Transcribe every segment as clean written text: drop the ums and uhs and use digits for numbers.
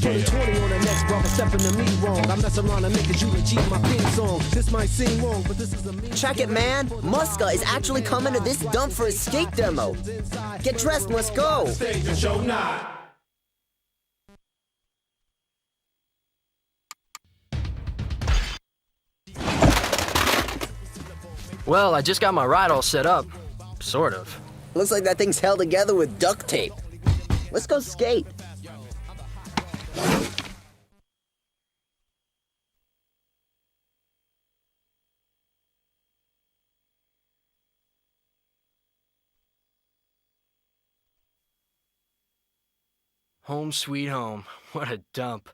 Put a 20 on the next brother stepping to me wrong. I mess around and make you cheat my theme song. This might seem wrong, but this is a mean. Check it, man. Muska is actually coming to this dump for a skate demo. Get dressed, let's go. Stage and show not. Well, I just got my ride all set up. Sort of. Looks like that thing's held together with duct tape. Let's go skate. Home sweet home. What a dump.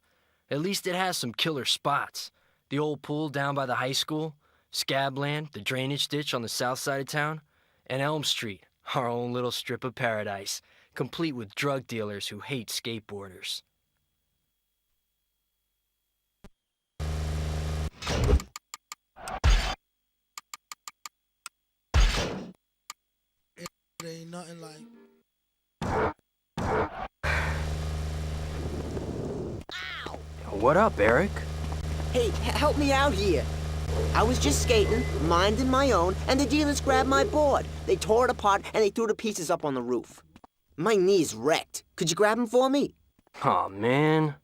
At least it has some killer spots. The old pool down by the high school, Scabland, the drainage ditch on the south side of town, and Elm Street, our own little strip of paradise, complete with drug dealers who hate skateboarders. It ain't nothing like. What up, Eric? Hey, help me out here. I was just skating, minding my own, and the dealers grabbed my board. They tore it apart and they threw the pieces up on the roof. My knee's wrecked. Could you grab them for me? Aw, man.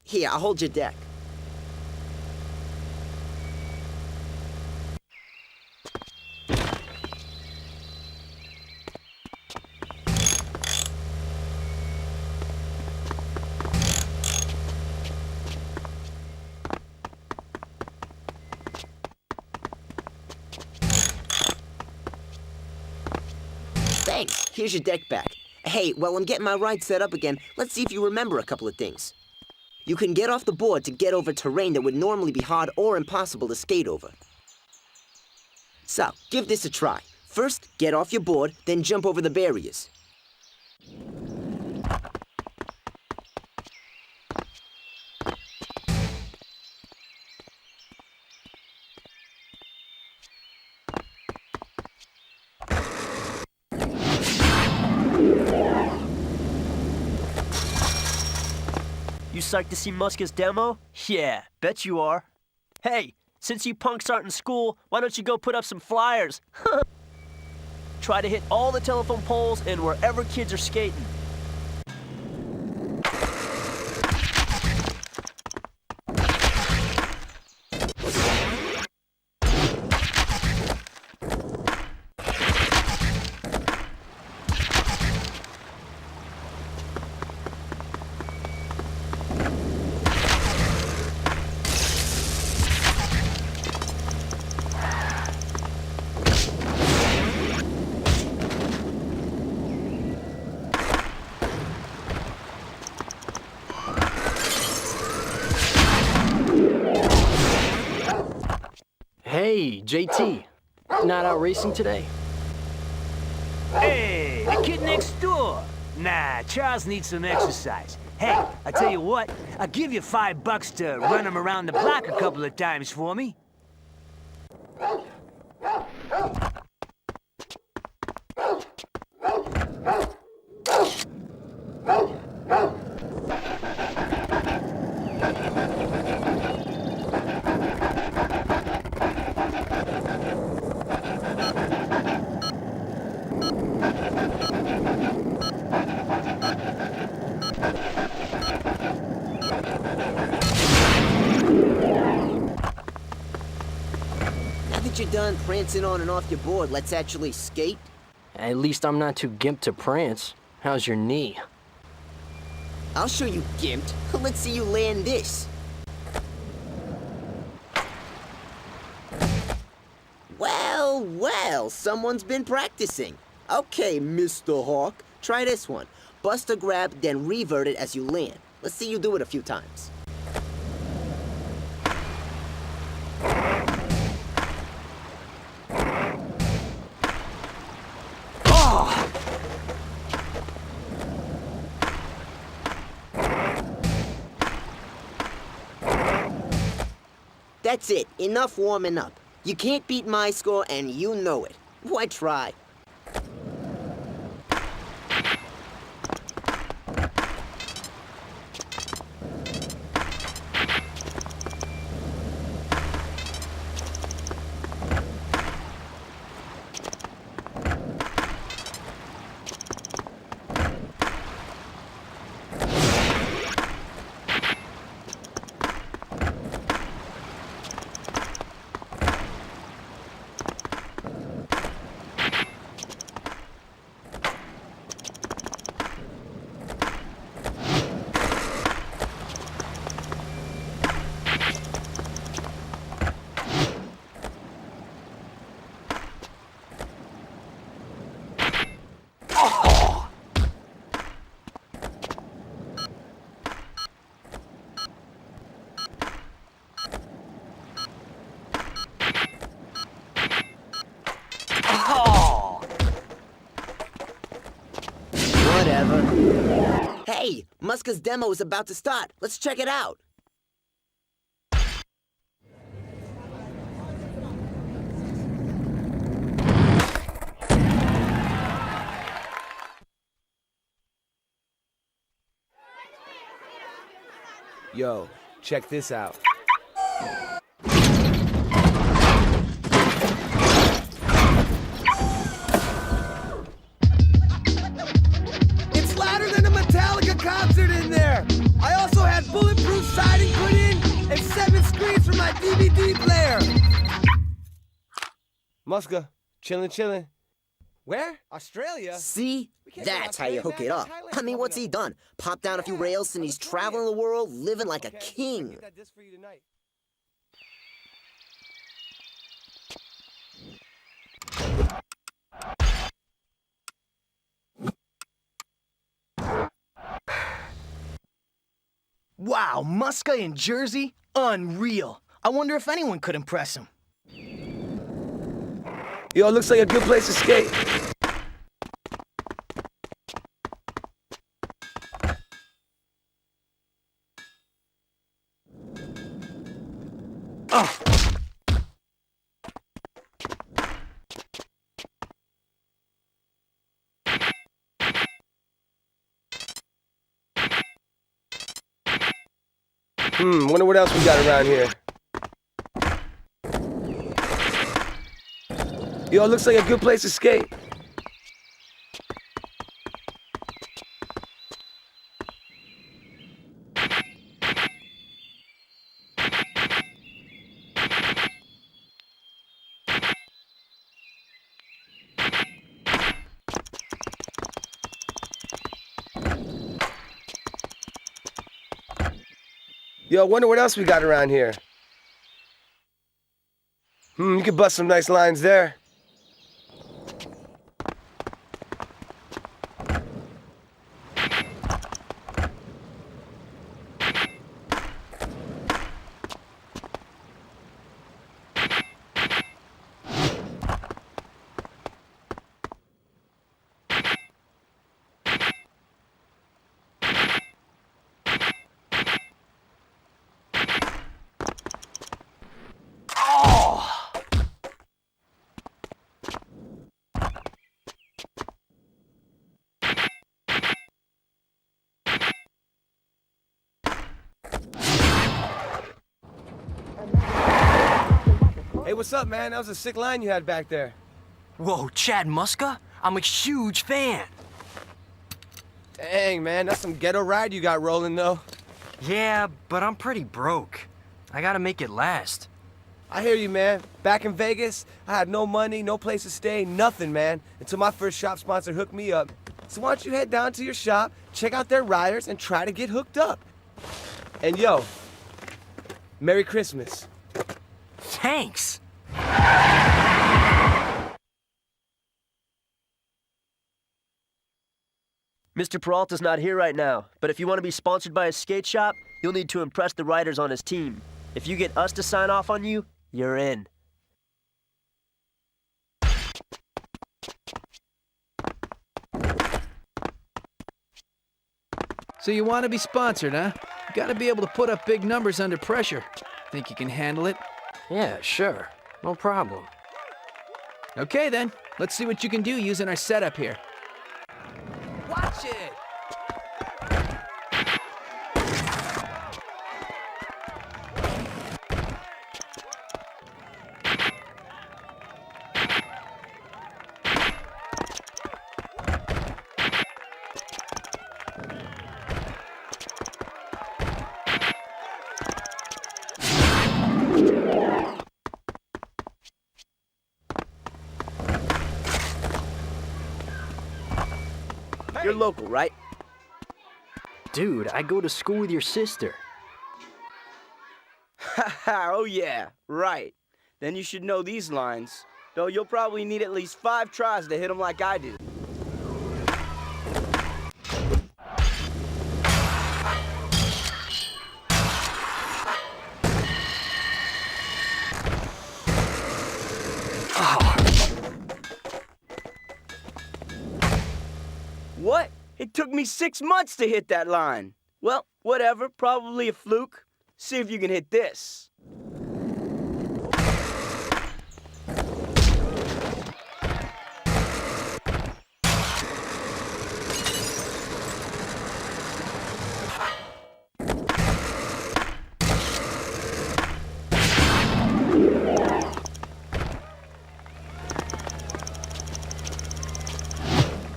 Here, I'll hold your deck. Thanks. Here's your deck back. Hey, while I'm getting my ride set up again, let's see if you remember a couple of things. You can get off the board to get over terrain that would normally be hard or impossible to skate over. So, give this a try. First, get off your board, then jump over the barriers. You psyched to see Muska's demo? Yeah, bet you are. Hey, since you punks aren't in school, why don't you go put up some flyers? Try to hit all the telephone poles and wherever kids are skating. Hey, JT. Not out racing today? Hey, the kid next door. Nah, Charles needs some exercise. Hey, I tell you what, I'll give you $5 to run him around the block a couple of times for me. Now that you're done prancing on and off your board, let's actually skate. At least I'm not too gimped to prance. How's your knee? I'll show you, gimped. Let's see you land this. Well, well, someone's been practicing. Okay, Mr. Hawk, try this one. Bust a grab, then revert it as you land. Let's see you do it a few times. That's it. Enough warming up. You can't beat my score, and you know it. Why try? Hey, Muska's demo is about to start. Let's check it out. Yo, check this out. It's louder than a Metallica concert in there! I also had bulletproof siding put in and 7 screens for my DVD player! Muska, chillin'. Where? Australia? See? can't go to That's how you hook it Australia, up. man. I mean, what's he done? Popped down a few rails and he's traveling the world, living like a king. Get that disc for you tonight. Wow, Muska in Jersey? Unreal. I wonder if anyone could impress him. Yo, looks like a good place to skate. Oh. Wonder what else we got around here. Yo, looks like a good place to skate. Yo, wonder what else we got around here. You could bust some nice lines there. Hey, what's up, man? That was a sick line you had back there. Whoa, Chad Muska? I'm a huge fan. Dang, man, that's some ghetto ride you got rolling, though. Yeah, but I'm pretty broke. I gotta make it last. I hear you, man. Back in Vegas, I had no money, no place to stay, nothing, man, until my first shop sponsor hooked me up. So why don't you head down to your shop, check out their riders, and try to get hooked up. And yo, Merry Christmas. Thanks. Mr. Peralta's not here right now, but if you want to be sponsored by a skate shop, you'll need to impress the riders on his team. If you get us to sign off on you, you're in. So you want to be sponsored, huh? You gotta be able to put up big numbers under pressure. Think you can handle it? Yeah, sure. No problem. Okay then, let's see what you can do using our setup here. Watch it! You're local, right? Dude, I go to school with your sister. Haha, oh yeah, right. Then you should know these lines. Though you'll probably need at least 5 tries to hit them like I did. What? It took me 6 months to hit that line. Well, whatever, probably a fluke. See if you can hit this.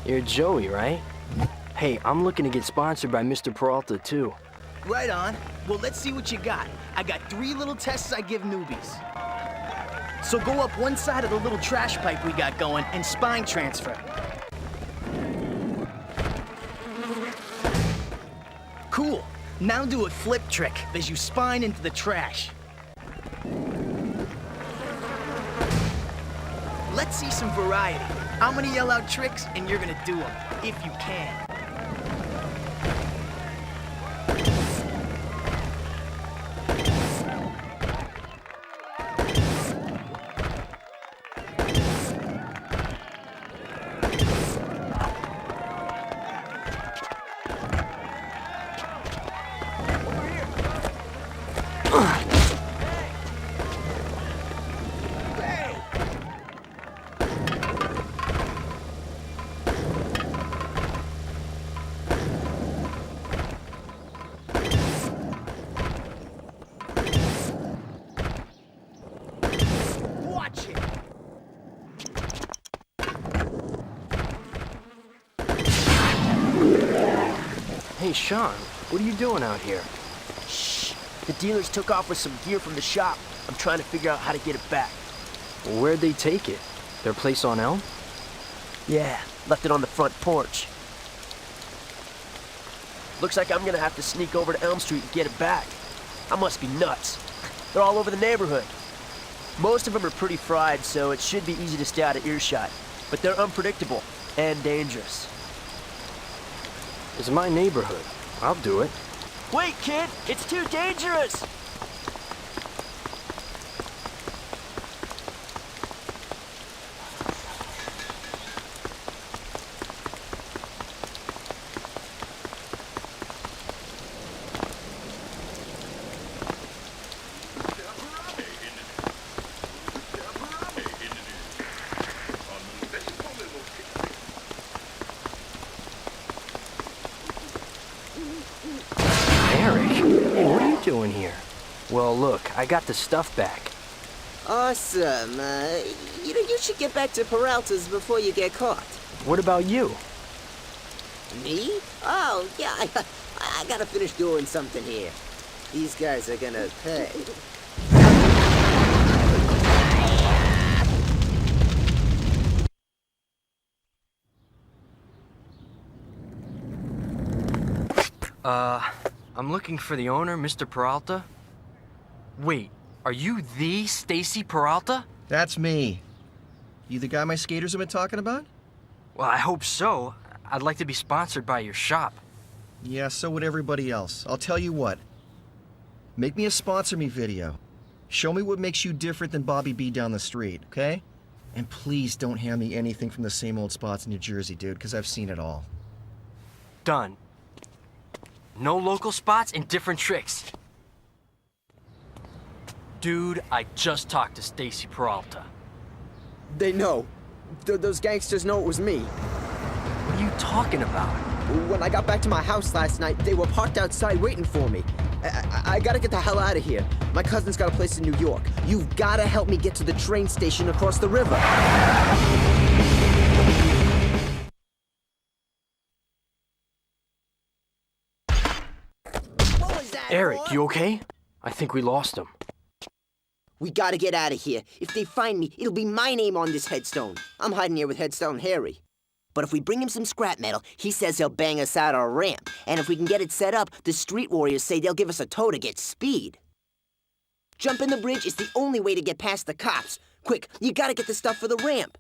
You're Joey, right? Hey, I'm looking to get sponsored by Mr. Peralta, too. Right on. Well, let's see what you got. I got 3 little tests I give newbies. So go up one side of the little trash pipe we got going and spine transfer. Cool. Now do a flip trick as you spine into the trash. Let's see some variety. I'm gonna yell out tricks and you're gonna do them, if you can. Hey, Sean, what are you doing out here? Shh. The dealers took off with some gear from the shop. I'm trying to figure out how to get it back. Where'd they take it? Their place on Elm? Yeah, left it on the front porch. Looks like I'm gonna have to sneak over to Elm Street and get it back. I must be nuts. They're all over the neighborhood. Most of them are pretty fried, so it should be easy to stay out of earshot. But they're unpredictable and dangerous. It's my neighborhood. I'll do it. Wait, kid! It's too dangerous! Doing here? Well, look, I got the stuff back. Awesome. You should get back to Peralta's before you get caught. What about you? Me? Oh, yeah, I gotta finish doing something here. These guys are gonna pay. I'm looking for the owner, Mr. Peralta. Wait, are you the Stacy Peralta? That's me. You the guy my skaters have been talking about? Well, I hope so. I'd like to be sponsored by your shop. Yeah, so would everybody else. I'll tell you what. Make me a sponsor me video. Show me what makes you different than Bobby B down the street, okay? And please don't hand me anything from the same old spots in New Jersey, dude, because I've seen it all. Done. No local spots and different tricks. Dude, I just talked to Stacy Peralta. They know. Those gangsters know it was me. What are you talking about? When I got back to my house last night, they were parked outside waiting for me. I gotta get the hell out of here. My cousin's got a place in New York. You've gotta help me get to the train station across the river. Eric, you okay? I think we lost him. We gotta get out of here. If they find me, it'll be my name on this headstone. I'm hiding here with Headstone Harry. But if we bring him some scrap metal, he says he'll bang us out our ramp. And if we can get it set up, the street warriors say they'll give us a tow to get speed. Jumping the bridge is the only way to get past the cops. Quick, you gotta get the stuff for the ramp.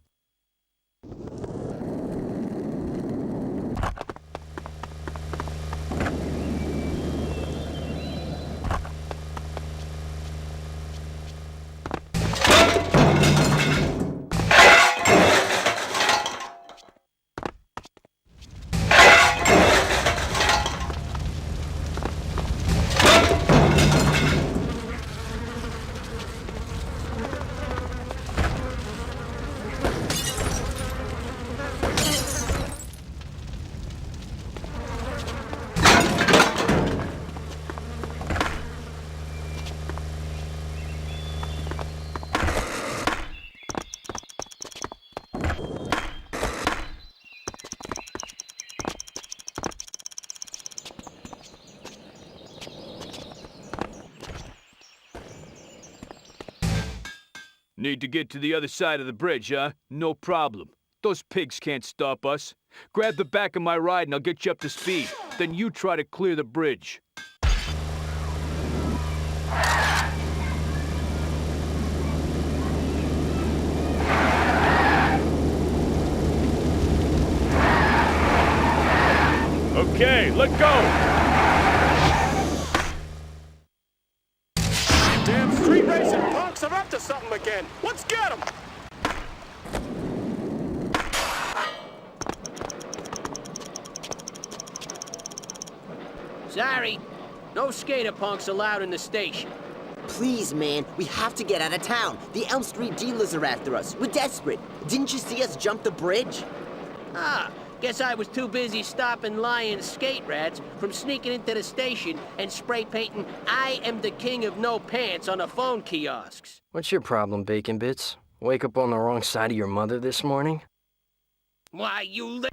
Need to get to the other side of the bridge, huh? No problem. Those pigs can't stop us. Grab the back of my ride and I'll get you up to speed. Then you try to clear the bridge. Okay, let go! Damn street racing punks are up to something again. Let's get them. Sorry, no skater punks allowed in the station. Please, man, we have to get out of town. The Elm Street dealers are after us. We're desperate. Didn't you see us jump the bridge? Ah, guess I was too busy stopping lying skate rats from sneaking into the station and spray painting "I am the king of no pants" on the phone kiosks. What's your problem, Bacon Bits? Wake up on the wrong side of your mother this morning? Why, you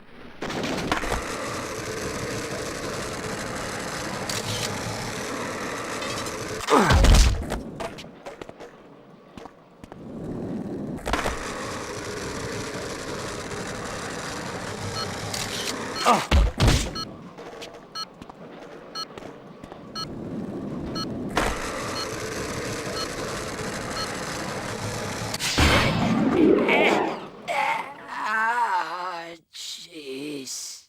Jeez.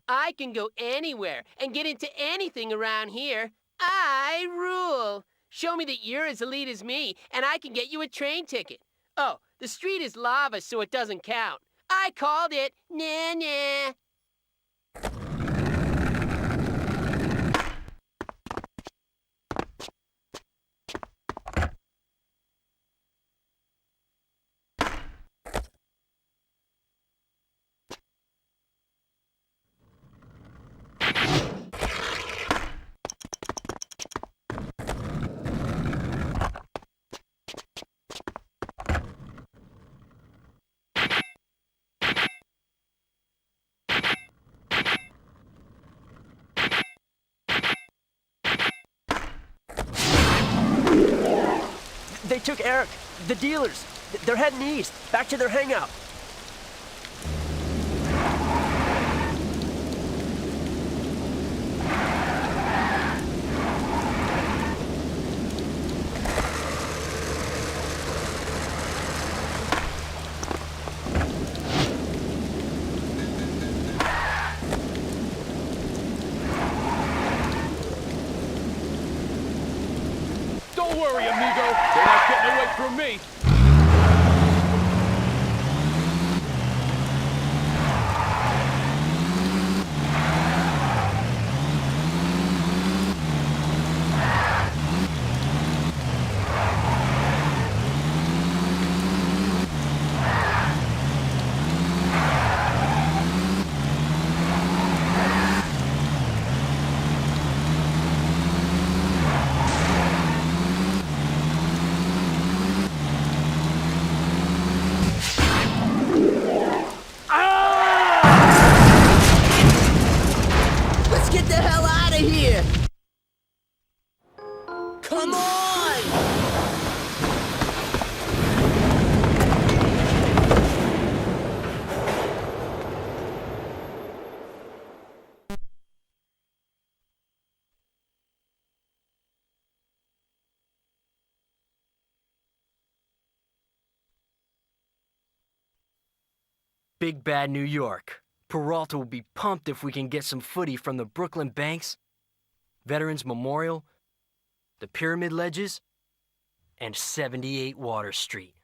I can go anywhere and get into anything around here. I rule. Show me that you're as elite as me, and I can get you a train ticket. Oh, the street is lava, so it doesn't count. I called it. Nah, nah. They took Eric. The dealers. They're heading east, back to their hangout. Don't worry, amigo. They're not getting away from me. Let's get the hell out of here! Come on! Big bad New York. Peralta will be pumped if we can get some footy from the Brooklyn Banks, Veterans Memorial, the Pyramid Ledges, and 78 Water Street.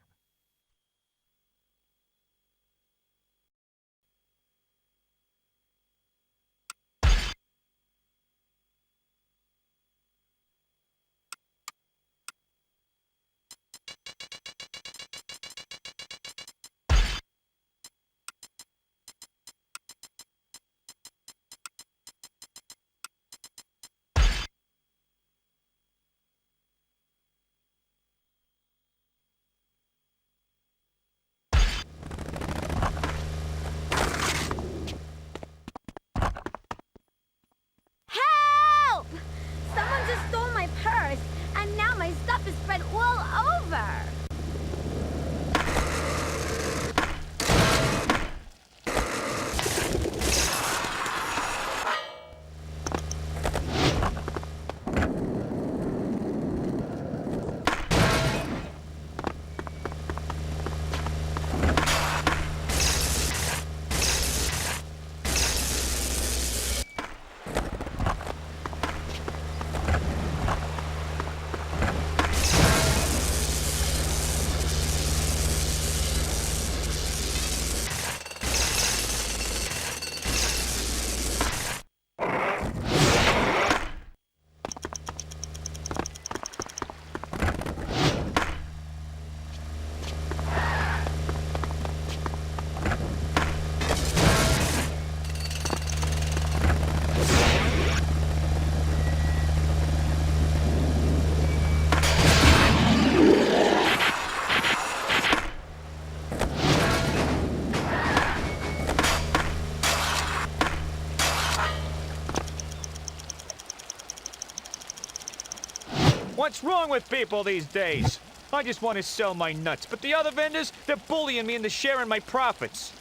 wrong with people these days? I just want to sell my nuts, but the other vendors, they're bullying me into sharing my profits.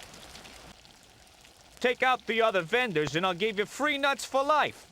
Take out the other vendors and I'll give you free nuts for life.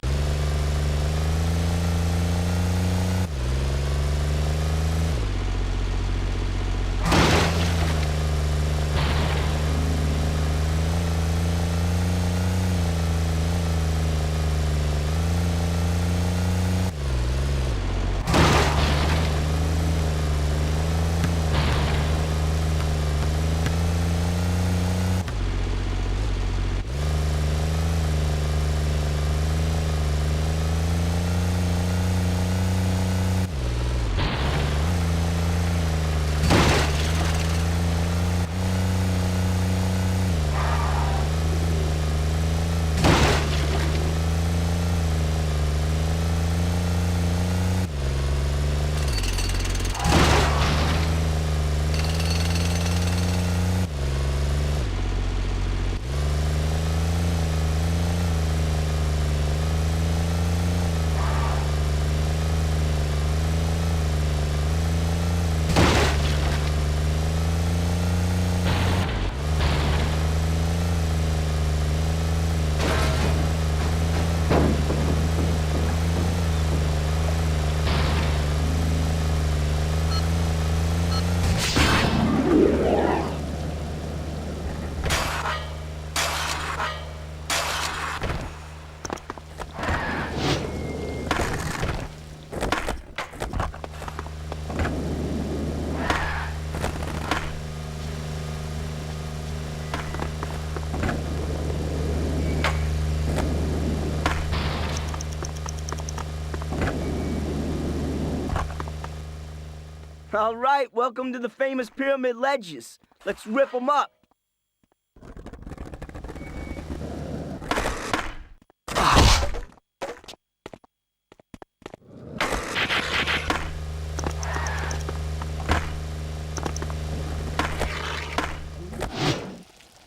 All right, welcome to the famous pyramid ledges. Let's rip them up.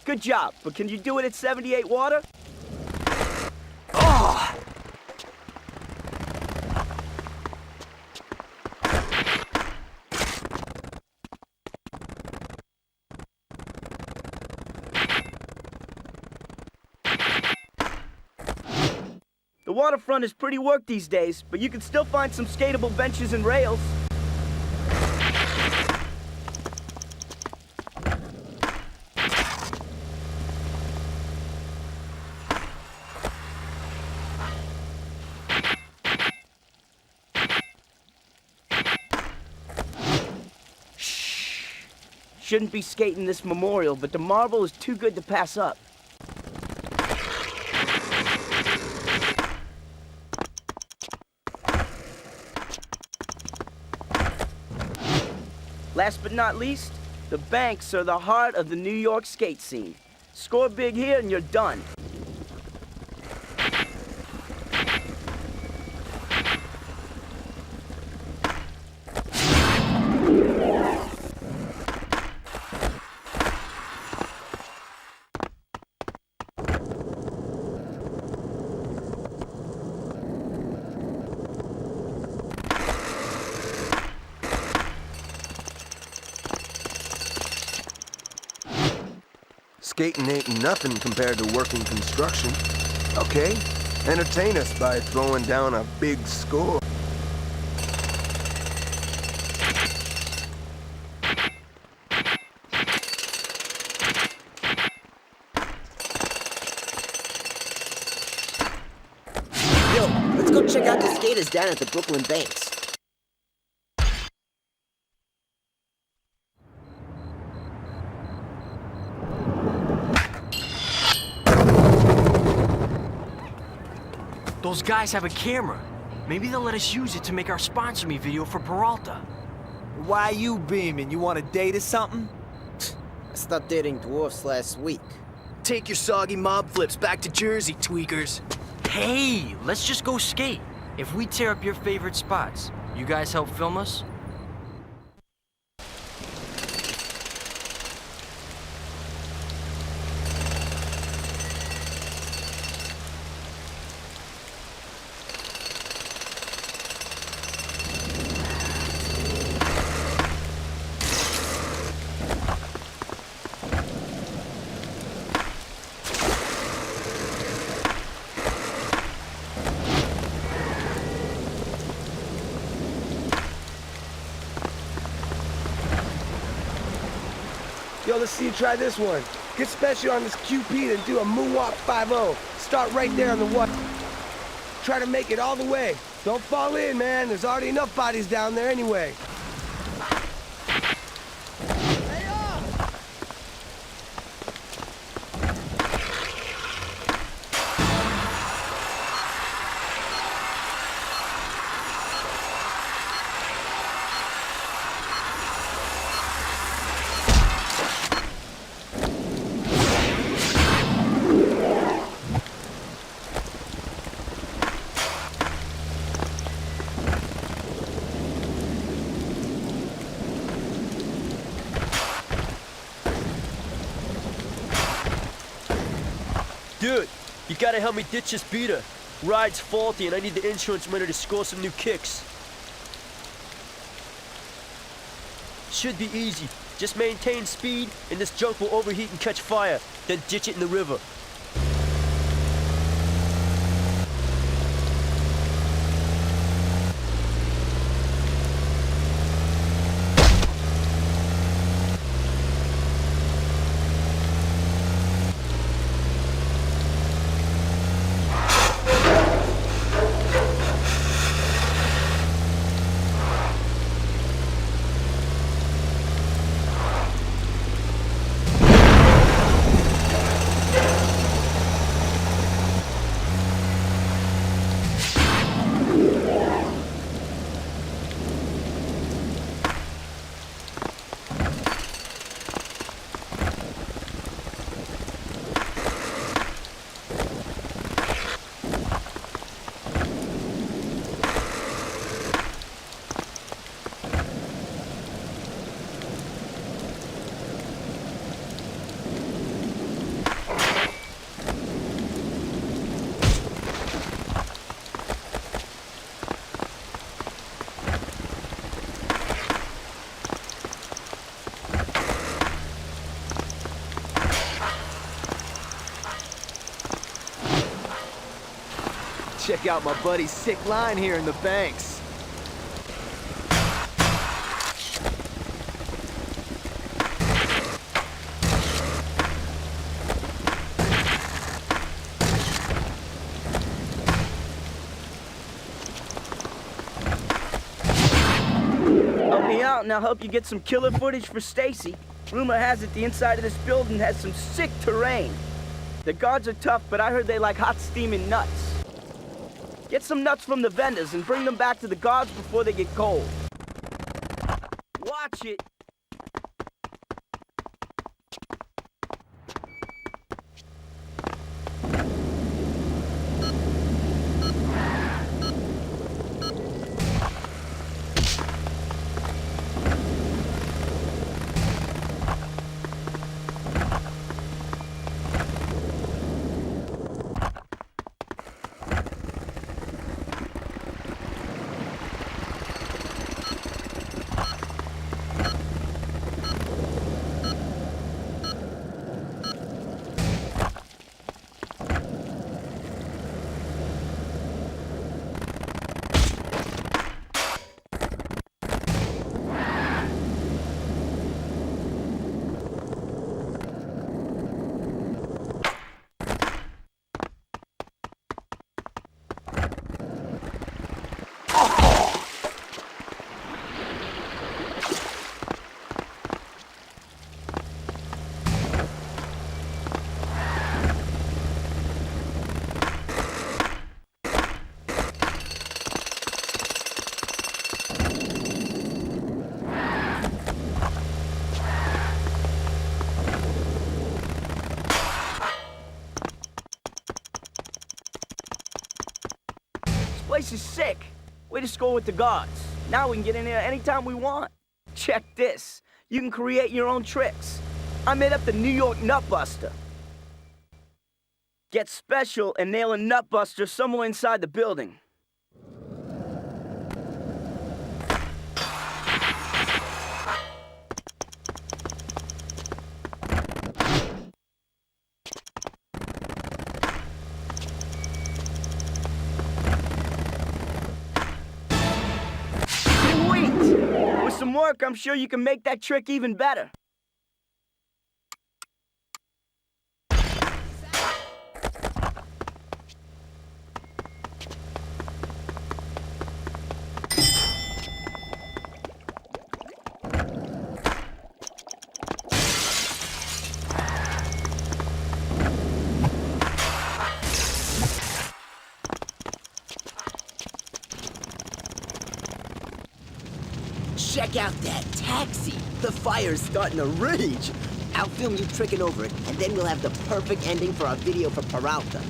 Good job, but can you do it at 78 water? Oh! The waterfront is pretty worked these days, but you can still find some skatable benches and rails. Shouldn't be skating this memorial, but the marble is too good to pass up. Last but not least, the banks are the heart of the New York skate scene. Score big here and you're done. Skating ain't nothing compared to working construction. Okay, entertain us by throwing down a big score. Yo, let's go check out the skaters down at the Brooklyn Banks. Those guys have a camera. Maybe they'll let us use it to make our Sponsor Me video for Peralta. Why you beaming? You want a date or something? I stopped dating dwarfs last week. Take your soggy mob flips back to Jersey, tweakers. Hey, let's just go skate. If we tear up your favorite spots, you guys help film us? Yo, let's see you try this one. Get special on this QP and do a moonwalk 5-0. Start right there on the what. Try to make it all the way. Don't fall in, man. There's already enough bodies down there anyway. Dude, you gotta help me ditch this beater. Ride's faulty and I need the insurance money to score some new kicks. Should be easy. Just maintain speed and this junk will overheat and catch fire. Then ditch it in the river. Check out my buddy's sick line here in the banks. Help me out and I'll help you get some killer footage for Stacy. Rumor has it the inside of this building has some sick terrain. The guards are tough, but I heard they like hot steaming nuts. Get some nuts from the vendors and bring them back to the guards before they get cold. Watch it! Place is sick. Way to score with the guards. Now we can get in here anytime we want. Check this. You can create your own tricks. I made up the New York Nutbuster. Get special and nail a Nutbuster somewhere inside the building. With some work, I'm sure you can make that trick even better. Check out that taxi. The fire's starting to rage. I'll film you tricking over it, and then we'll have the perfect ending for our video for Peralta.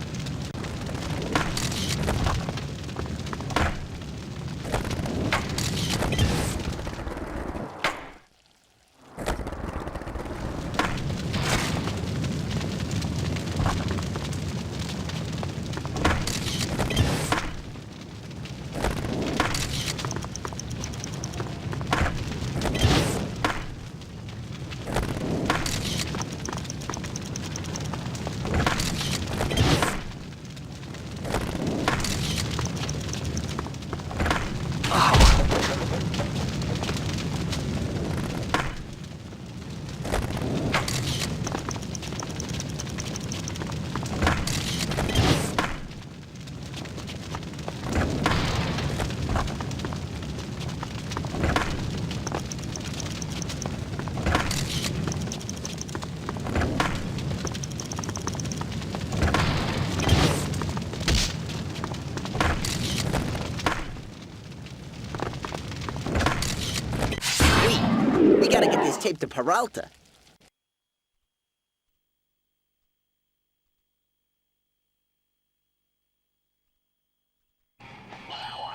We gotta get this tape to Peralta.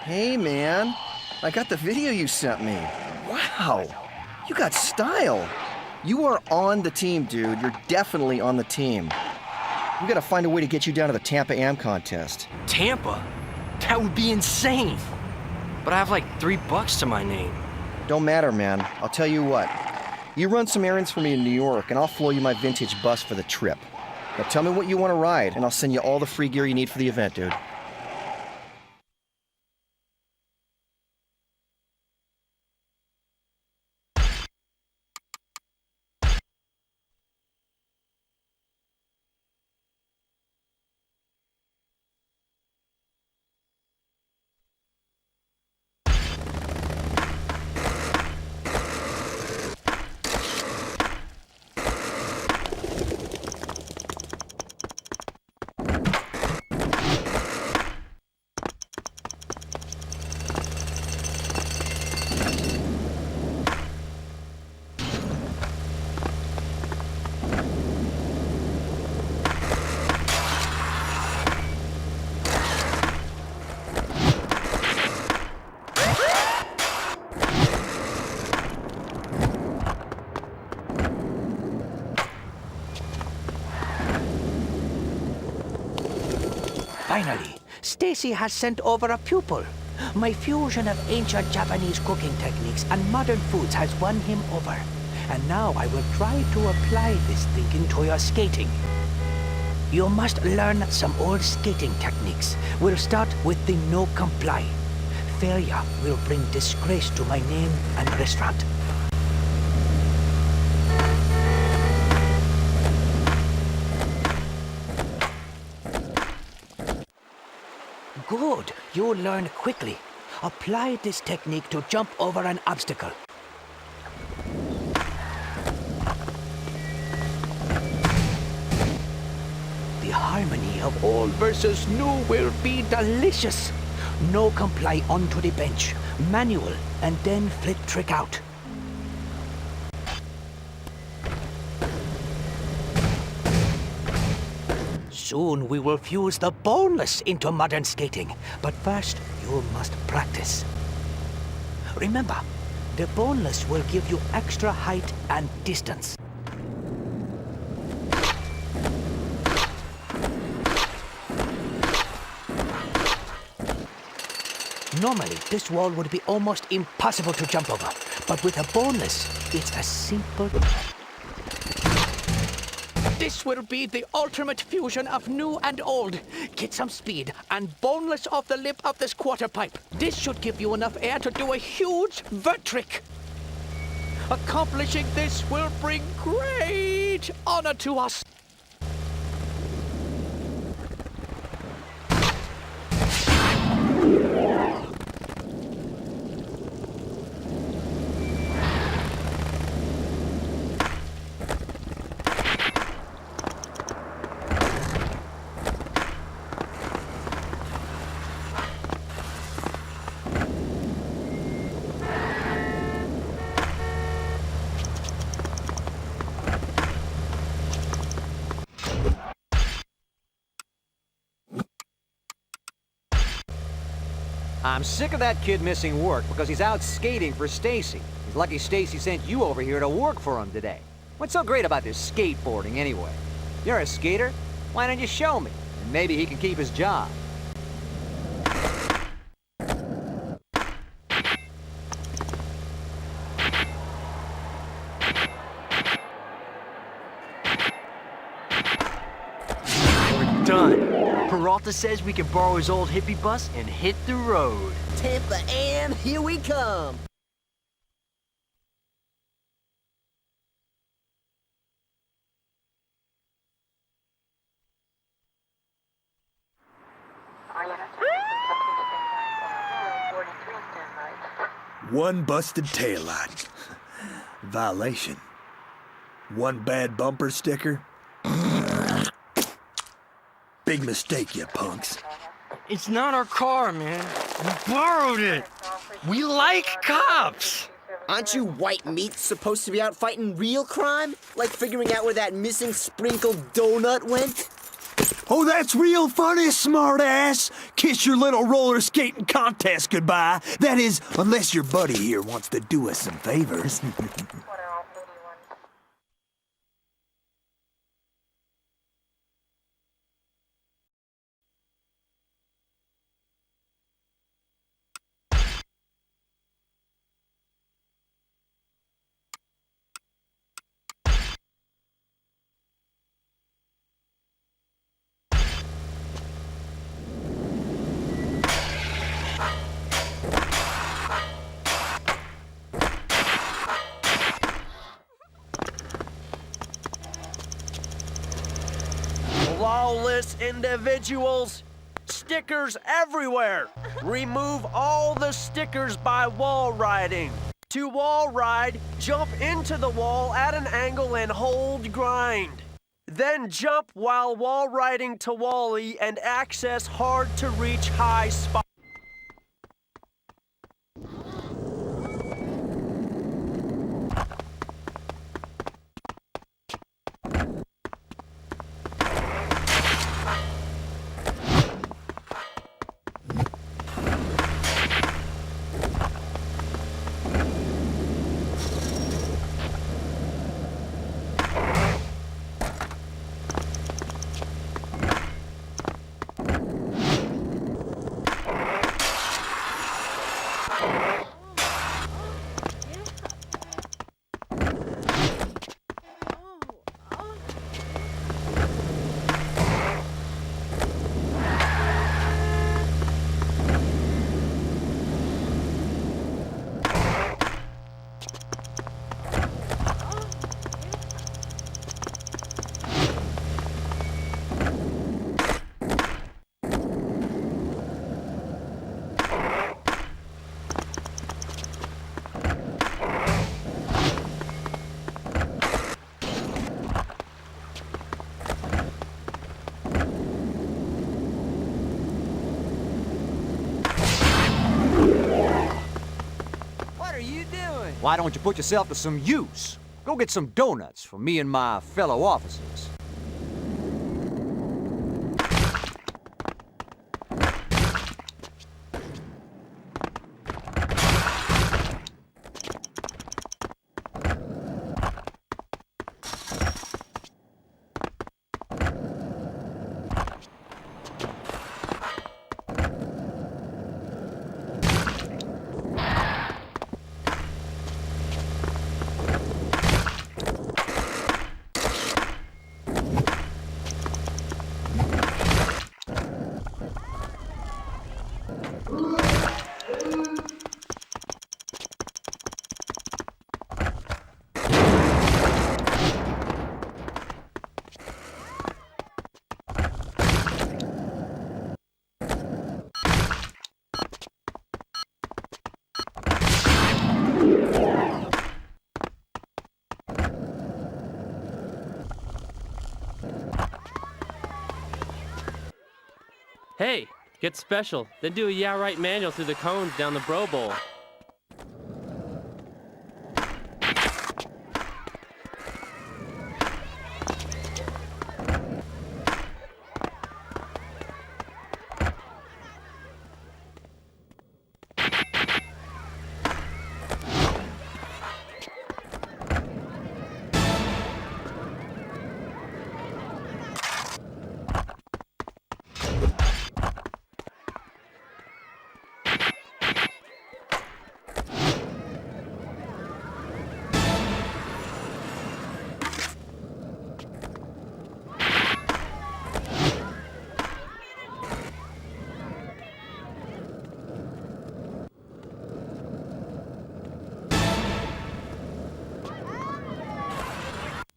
Hey, man. I got the video you sent me. Wow. You got style. You are on the team, dude. You're definitely on the team. We gotta find a way to get you down to the Tampa AM contest. Tampa? That would be insane. But I have like $3 to my name. Don't matter, man. I'll tell you what. You run some errands for me in New York, and I'll flow you my vintage bus for the trip. Now tell me what you want to ride, and I'll send you all the free gear you need for the event, dude. Finally, Stacy has sent over a pupil. My fusion of ancient Japanese cooking techniques and modern foods has won him over. And now I will try to apply this thinking to your skating. You must learn some old skating techniques. We'll start with the no comply. Failure will bring disgrace to my name and restaurant. Good. You learn quickly. Apply this technique to jump over an obstacle. The harmony of old versus new will be delicious. No comply onto the bench. Manual, and then flip trick out. Soon we will fuse the boneless into modern skating. But first, you must practice. Remember, the boneless will give you extra height and distance. Normally, this wall would be almost impossible to jump over. But with a boneless, it's as simple. This will be the ultimate fusion of new and old. Get some speed and boneless off the lip of this quarter pipe. This should give you enough air to do a huge vert trick. Accomplishing this will bring great honor to us. I'm sick of that kid missing work because he's out skating for Stacy. He's lucky Stacy sent you over here to work for him today. What's so great about this skateboarding anyway? You're a skater? Why don't you show me? And maybe he can keep his job. We're done. Peralta says we can borrow his old hippie bus and hit the road. Tampa AM, here we come. One busted taillight. Violation. One bad bumper sticker. Big mistake, you punks. It's not our car, man. We borrowed it. We like cops. Aren't you white meat supposed to be out fighting real crime? Like figuring out where that missing sprinkled donut went? Oh, that's real funny, smartass. Kiss your little roller skating contest goodbye. That is, unless your buddy here wants to do us some favors. Lawless individuals. Stickers everywhere. Remove all the stickers by wall riding. To wall ride, jump into the wall at an angle and hold grind. Then jump while wall riding to Wally and access hard to reach high spots. Why don't you put yourself to some use? Go get some donuts for me and my fellow officers. Hey, get special, then do a yeah right manual through the cones down the Bro Bowl.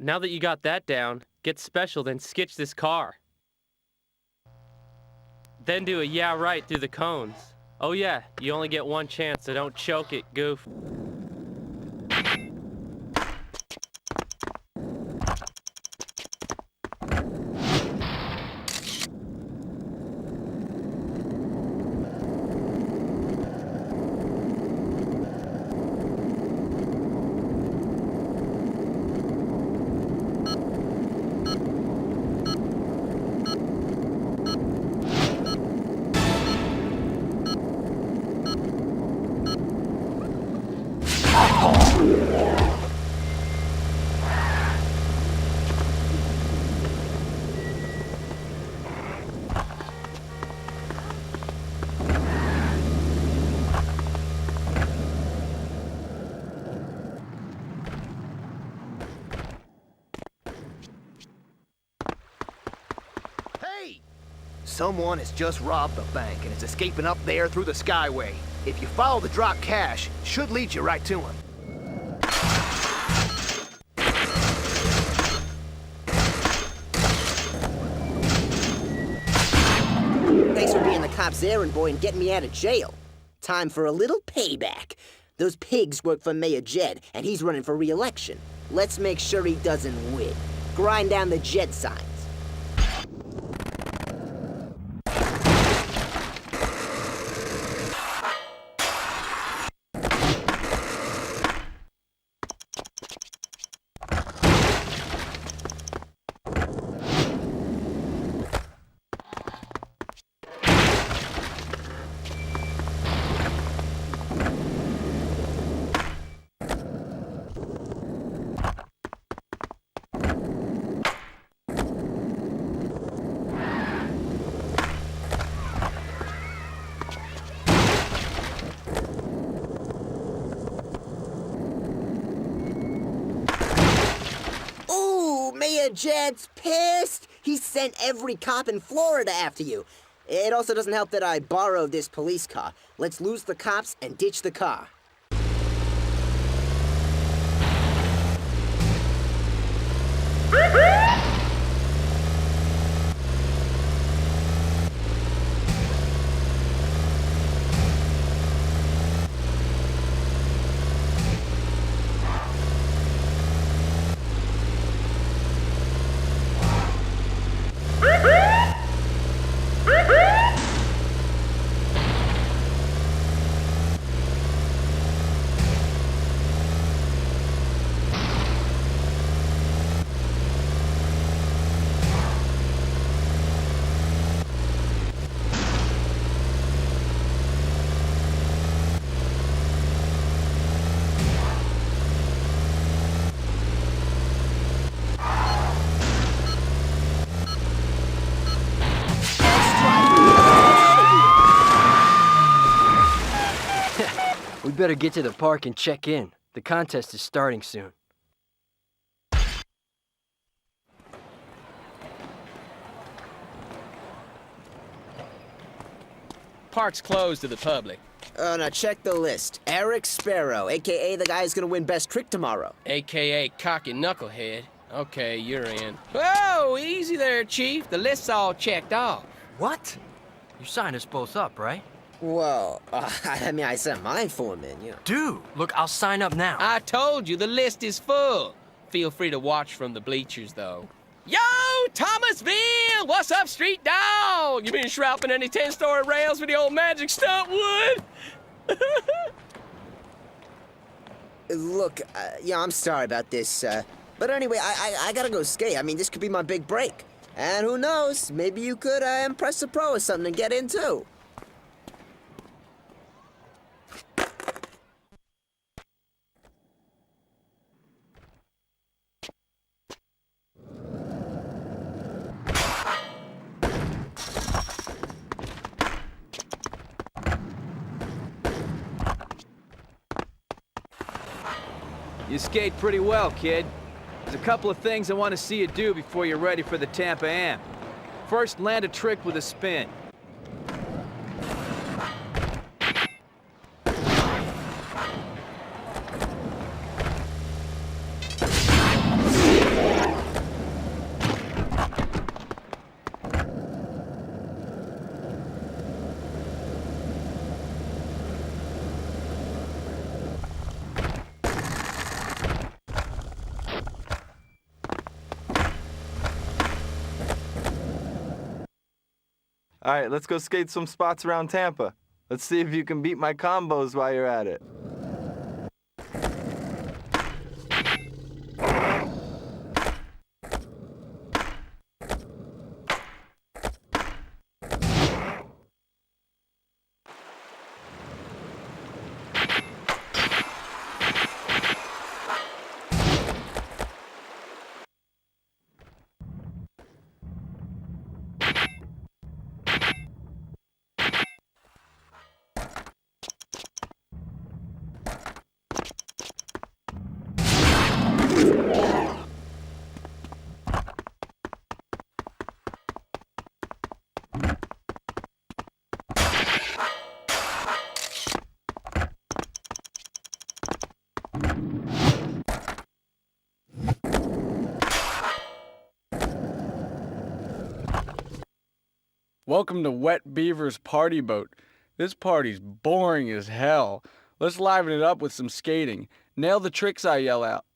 Now that you got that down, get special, then sketch this car. Then do a yeah right through the cones. Oh yeah, you only get one chance, so don't choke it, goof. Someone has just robbed the bank and is escaping up there through the skyway. If you follow the drop cash, should lead you right to him. Thanks for being the cop's errand boy and getting me out of jail. Time for a little payback. Those pigs work for Mayor Jed, and he's running for re-election. Let's make sure he doesn't win. Grind down the Jed signs. Mayor Jed's pissed. He sent every cop in Florida after you. It also doesn't help that I borrowed this police car. Let's lose the cops and ditch the car. We better get to the park and check in. The contest is starting soon. Park's closed to the public. Now check the list. Eric Sparrow, a.k.a. the guy who's gonna win Best Trick tomorrow. A.k.a. Cocky Knucklehead. Okay, you're in. Whoa, easy there, Chief. The list's all checked off. What? You signed us both up, right? Well, I mean, I sent mine for him in, you know. Dude, look, I'll sign up now. I told you, the list is full. Feel free to watch from the bleachers, though. Yo, Thomasville! What's up, street dog? You been shrouding any 10-story rails with the old magic stunt wood? Look, yeah, I'm sorry about this, but anyway, I gotta go skate. I mean, this could be my big break. And who knows, maybe you could impress a pro or something and get in, too. You skate pretty well, kid. There's a couple of things I want to see you do before you're ready for the Tampa AM. First, land a trick with a spin. All right, let's go skate some spots around Tampa. Let's see if you can beat my combos while you're at it. Welcome to Wet Beaver's Party Boat. This party's boring as hell. Let's liven it up with some skating. Nail the tricks I yell out.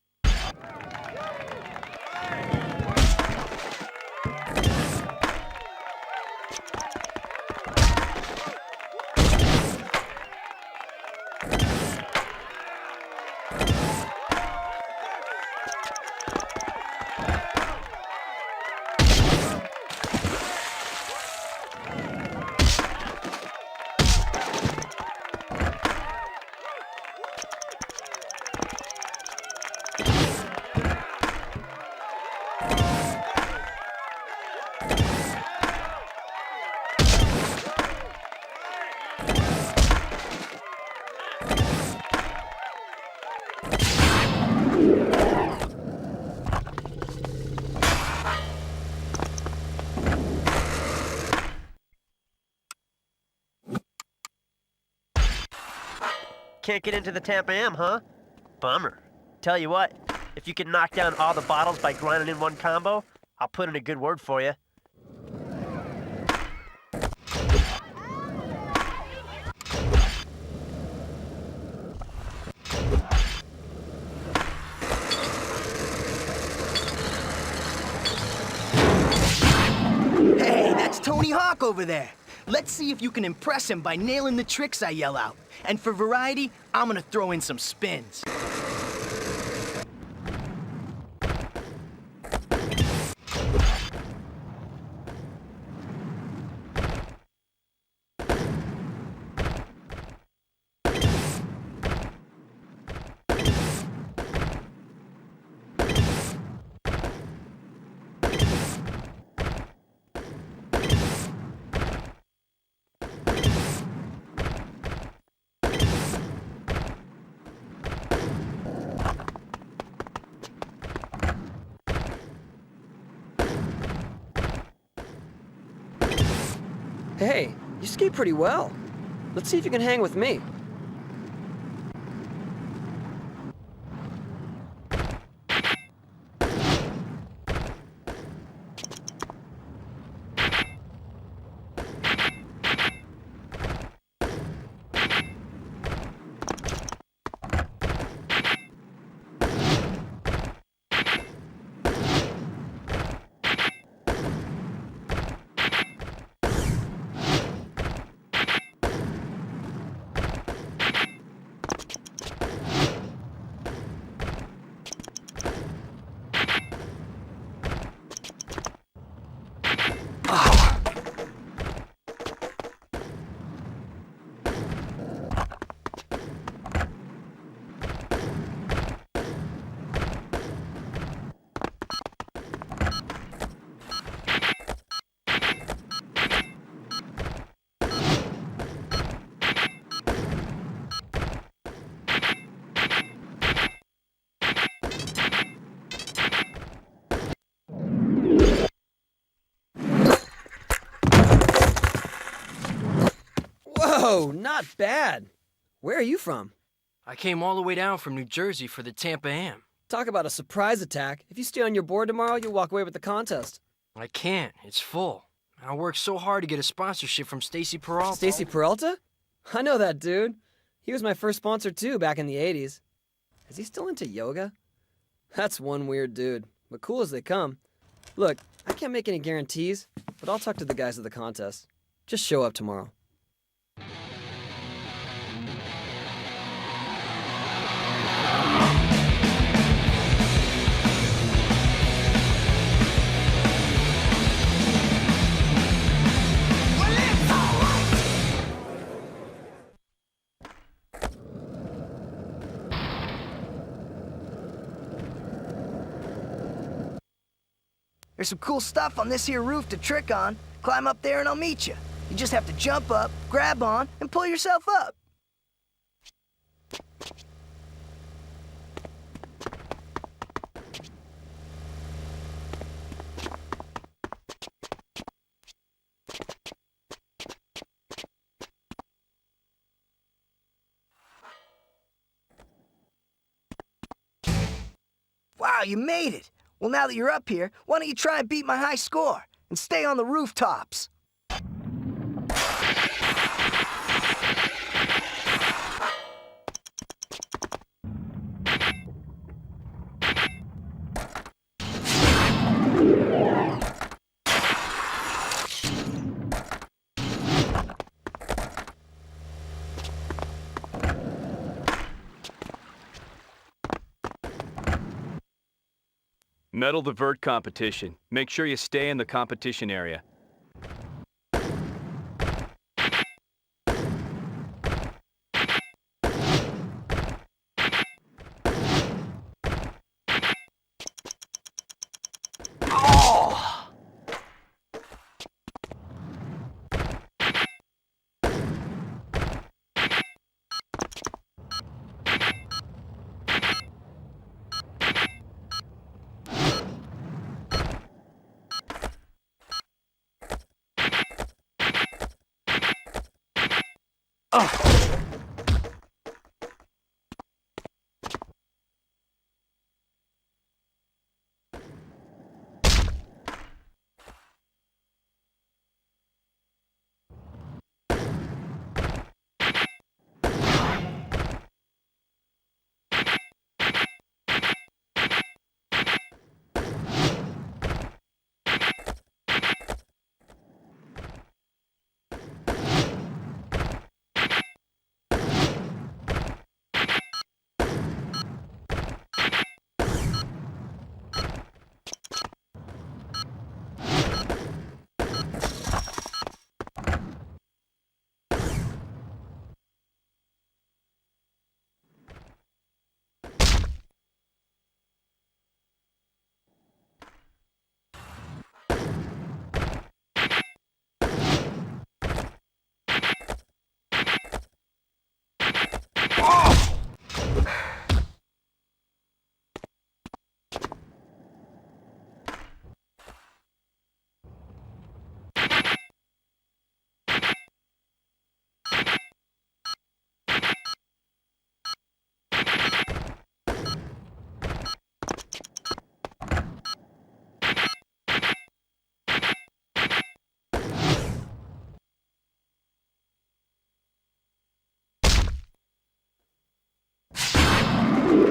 Can't get into the Tampa AM, huh? Bummer. Tell you what, if you can knock down all the bottles by grinding in one combo, I'll put in a good word for you. Hey, that's Tony Hawk over there. Let's see if you can impress him by nailing the tricks I yell out. And for variety, I'm gonna throw in some spins. Hey, you skate pretty well. Let's see if you can hang with me. Whoa, not bad. Where are you from? I came all the way down from New Jersey for the Tampa AM. Talk about a surprise attack. If you stay on your board tomorrow, you'll walk away with the contest. I can't. It's full. I worked so hard to get a sponsorship from Stacy Peralta. Stacy Peralta? I know that dude. He was my first sponsor too back in the 80s. Is he still into yoga? That's one weird dude, but cool as they come. Look, I can't make any guarantees, but I'll talk to the guys at the contest. Just show up tomorrow. There's some cool stuff on this here roof to trick on. Climb up there and I'll meet you. You just have to jump up, grab on, and pull yourself up. Wow, you made it! Well, now that you're up here, why don't you try and beat my high score? And stay on the rooftops. Medal the vert competition. Make sure you stay in the competition area.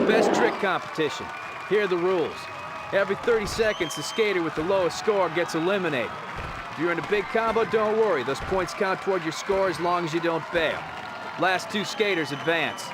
Best trick competition. Here are the rules. Every 30 seconds, the skater with the lowest score gets eliminated. If you're in a big combo, don't worry. Those points count toward your score as long as you don't bail. Last two skaters advance.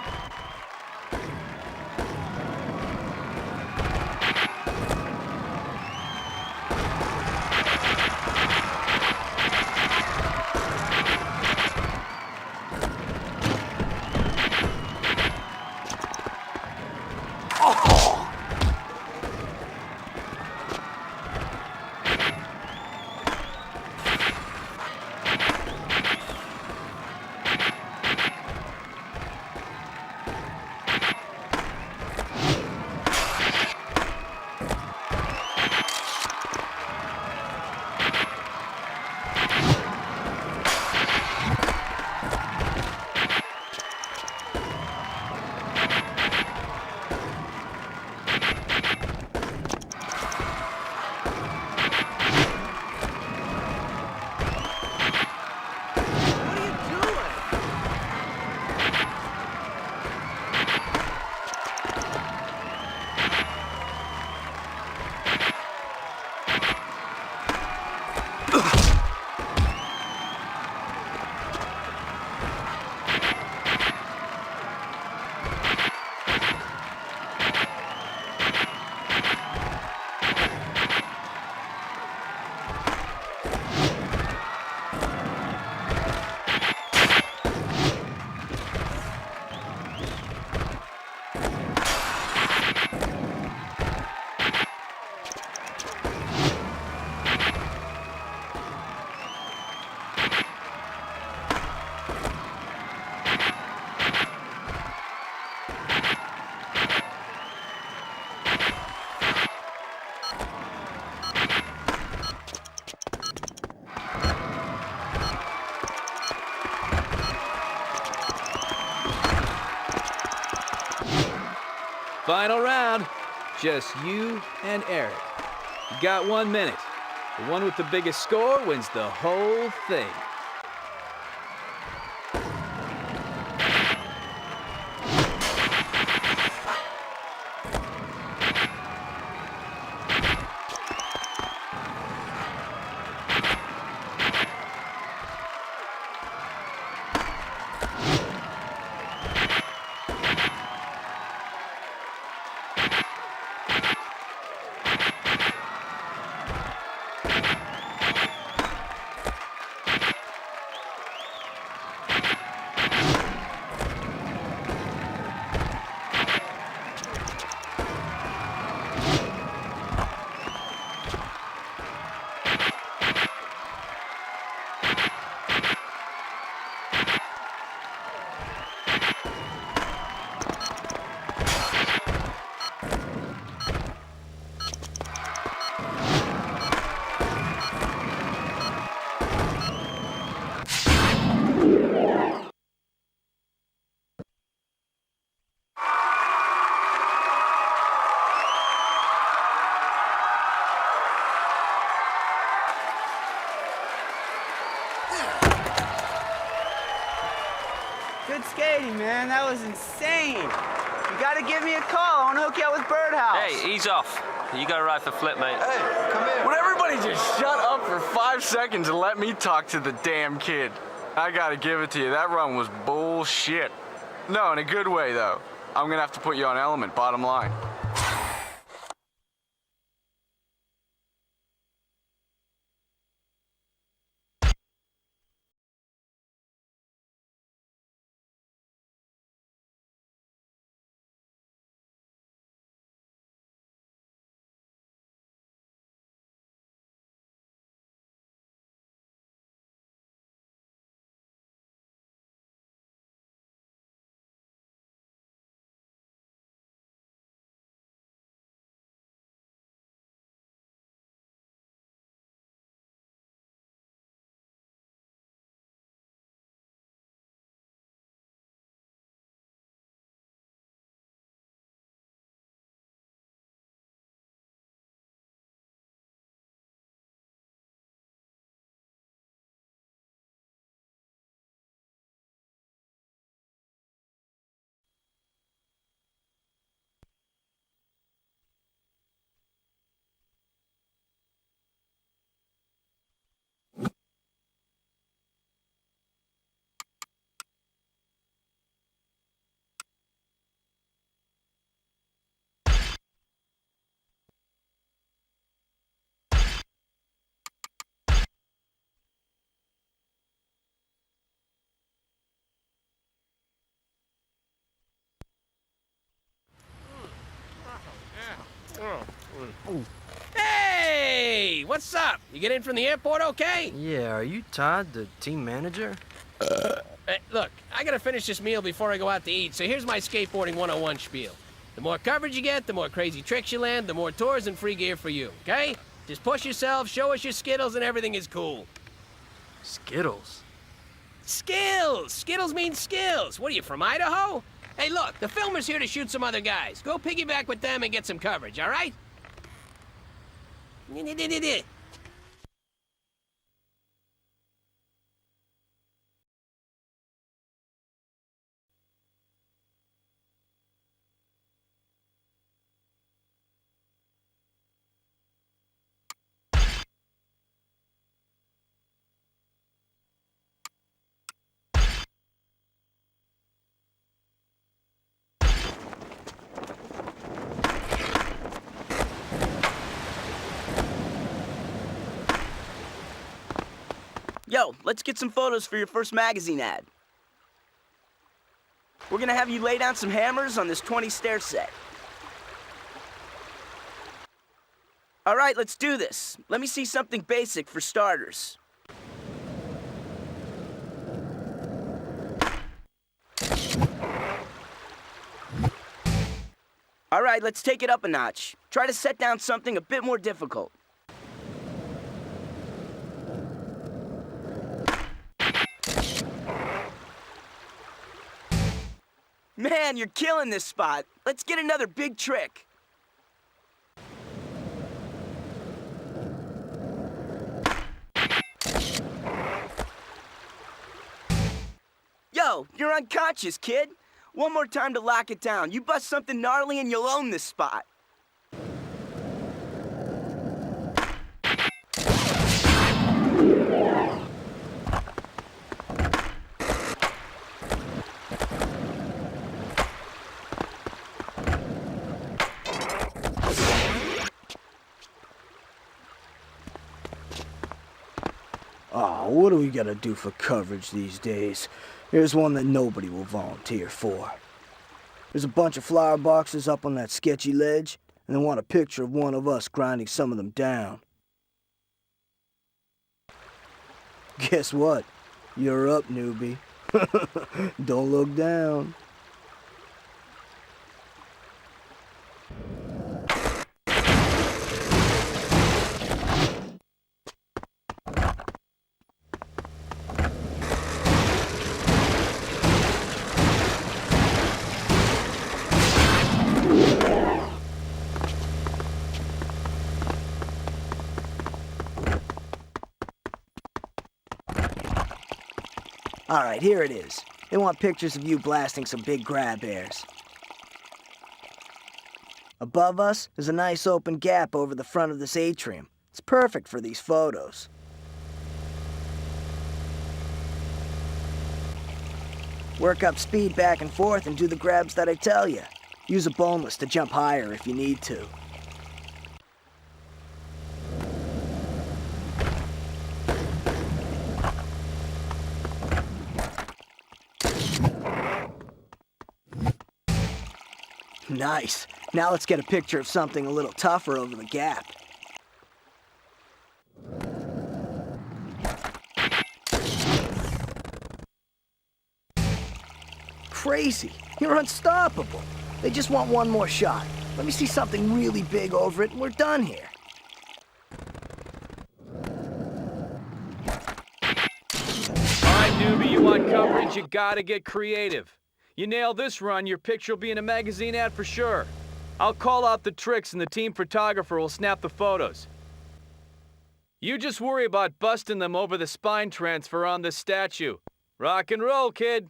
Final round. Just you and Eric. You got 1 minute. The one with the biggest score wins the whole thing. Good skating, man. That was insane. You gotta give me a call. I wanna hook you up with Birdhouse. Hey, ease off. You gotta ride for Flip, mate. Hey, come here. Would everybody just shut up for 5 seconds and let me talk to the damn kid? I gotta give it to you, that run was bullshit. No, in a good way, though. I'm gonna have to put you on element, bottom line. Hey, what's up? You get in from the airport okay? Yeah, are you Todd, the team manager? Hey, look, I gotta finish this meal before I go out to eat, so here's my skateboarding 101 spiel. The more coverage you get, the more crazy tricks you land, the more tours and free gear for you, okay? Just push yourself, show us your Skittles, and everything is cool. Skittles? Skills! Skittles means skills. What are you, from Idaho? Hey, look, the filmer's here to shoot some other guys. Go piggyback with them and get some coverage, all right? Yo, let's get some photos for your first magazine ad. We're gonna have you lay down some hammers on this 20 stair set. All right, let's do this. Let me see something basic for starters. All right, let's take it up a notch. Try to set down something a bit more difficult. Man, you're killing this spot. Let's get another big trick. Yo, you're unconscious, kid. One more time to lock it down. You bust something gnarly and you'll own this spot. Oh, what do we gotta do for coverage these days? Here's one that nobody will volunteer for. There's a bunch of flower boxes up on that sketchy ledge, and they want a picture of one of us grinding some of them down. Guess what? You're up, newbie. Don't look down. All right, here it is. They want pictures of you blasting some big grab bears. Above us is a nice open gap over the front of this atrium. It's perfect for these photos. Work up speed back and forth and do the grabs that I tell you. Use a boneless to jump higher if you need to. Nice. Now let's get a picture of something a little tougher over the gap. Crazy. You're unstoppable. They just want one more shot. Let me see something really big over it and we're done here. All right, newbie, you want coverage, you gotta get creative. You nail this run, your picture will be in a magazine ad for sure. I'll call out the tricks and the team photographer will snap the photos. You just worry about busting them over the spine transfer on this statue. Rock and roll, kid.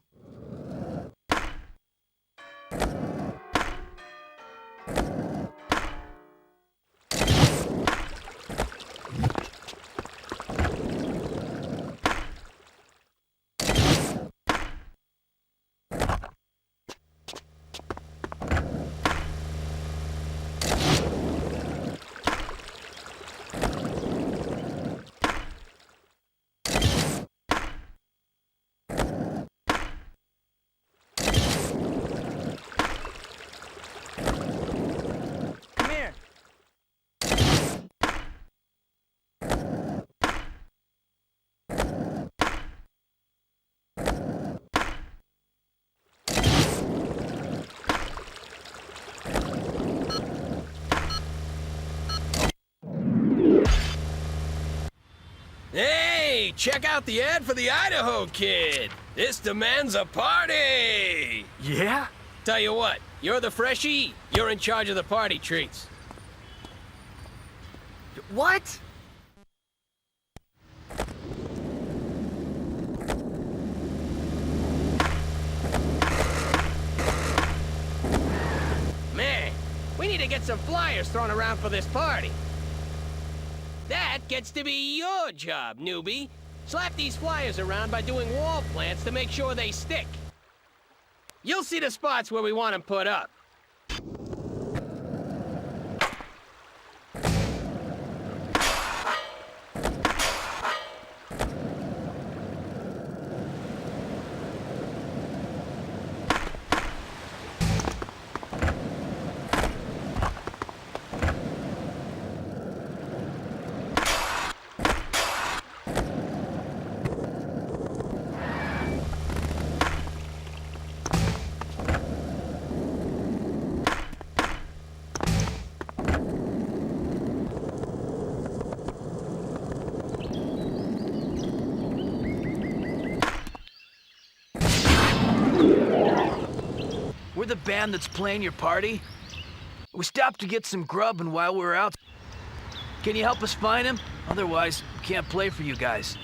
Hey, check out the ad for the Idaho Kid. This demands a party. Yeah? Tell you what, you're the freshie. You're in charge of the party treats. What? Man, we need to get some flyers thrown around for this party. That gets to be your job, newbie. Slap these flyers around by doing wall plants to make sure they stick. You'll see the spots where we want them put up. the band that's playing your party? We stopped to get some grub, and while we were out, can you help us find him? Otherwise, we can't play for you guys.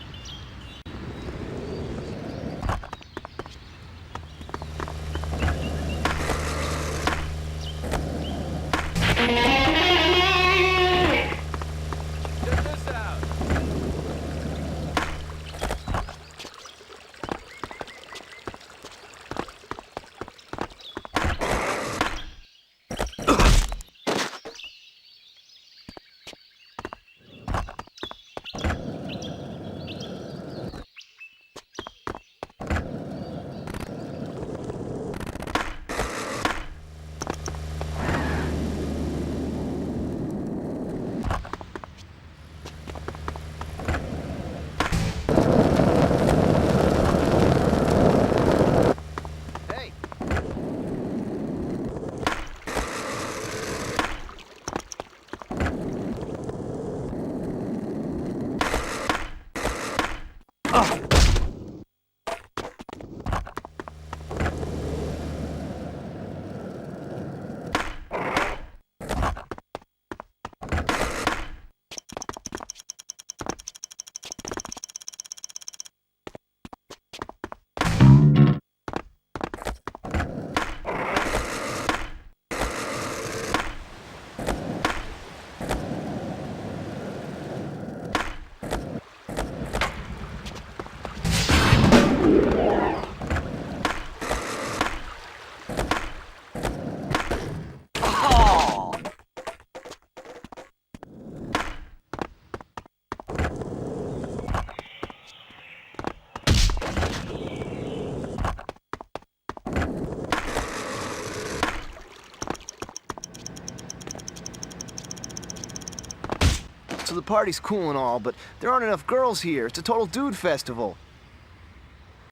So the party's cool and all, but there aren't enough girls here. It's a total dude festival.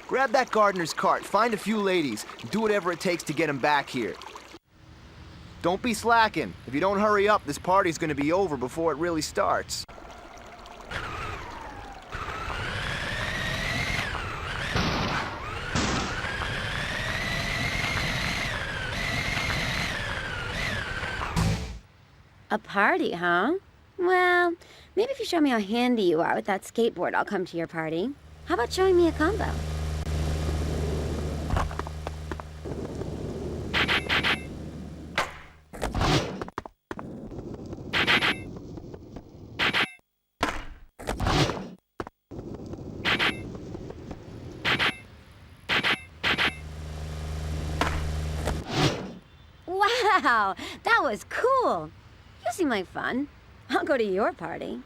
Grab that gardener's cart, find a few ladies, and do whatever it takes to get them back here. Don't be slacking. If you don't hurry up, this party's gonna be over before it really starts. A party, huh? Well, maybe if you show me how handy you are with that skateboard, I'll come to your party. How about showing me a combo? Wow, that was cool. You seem like fun. I'll go to your party.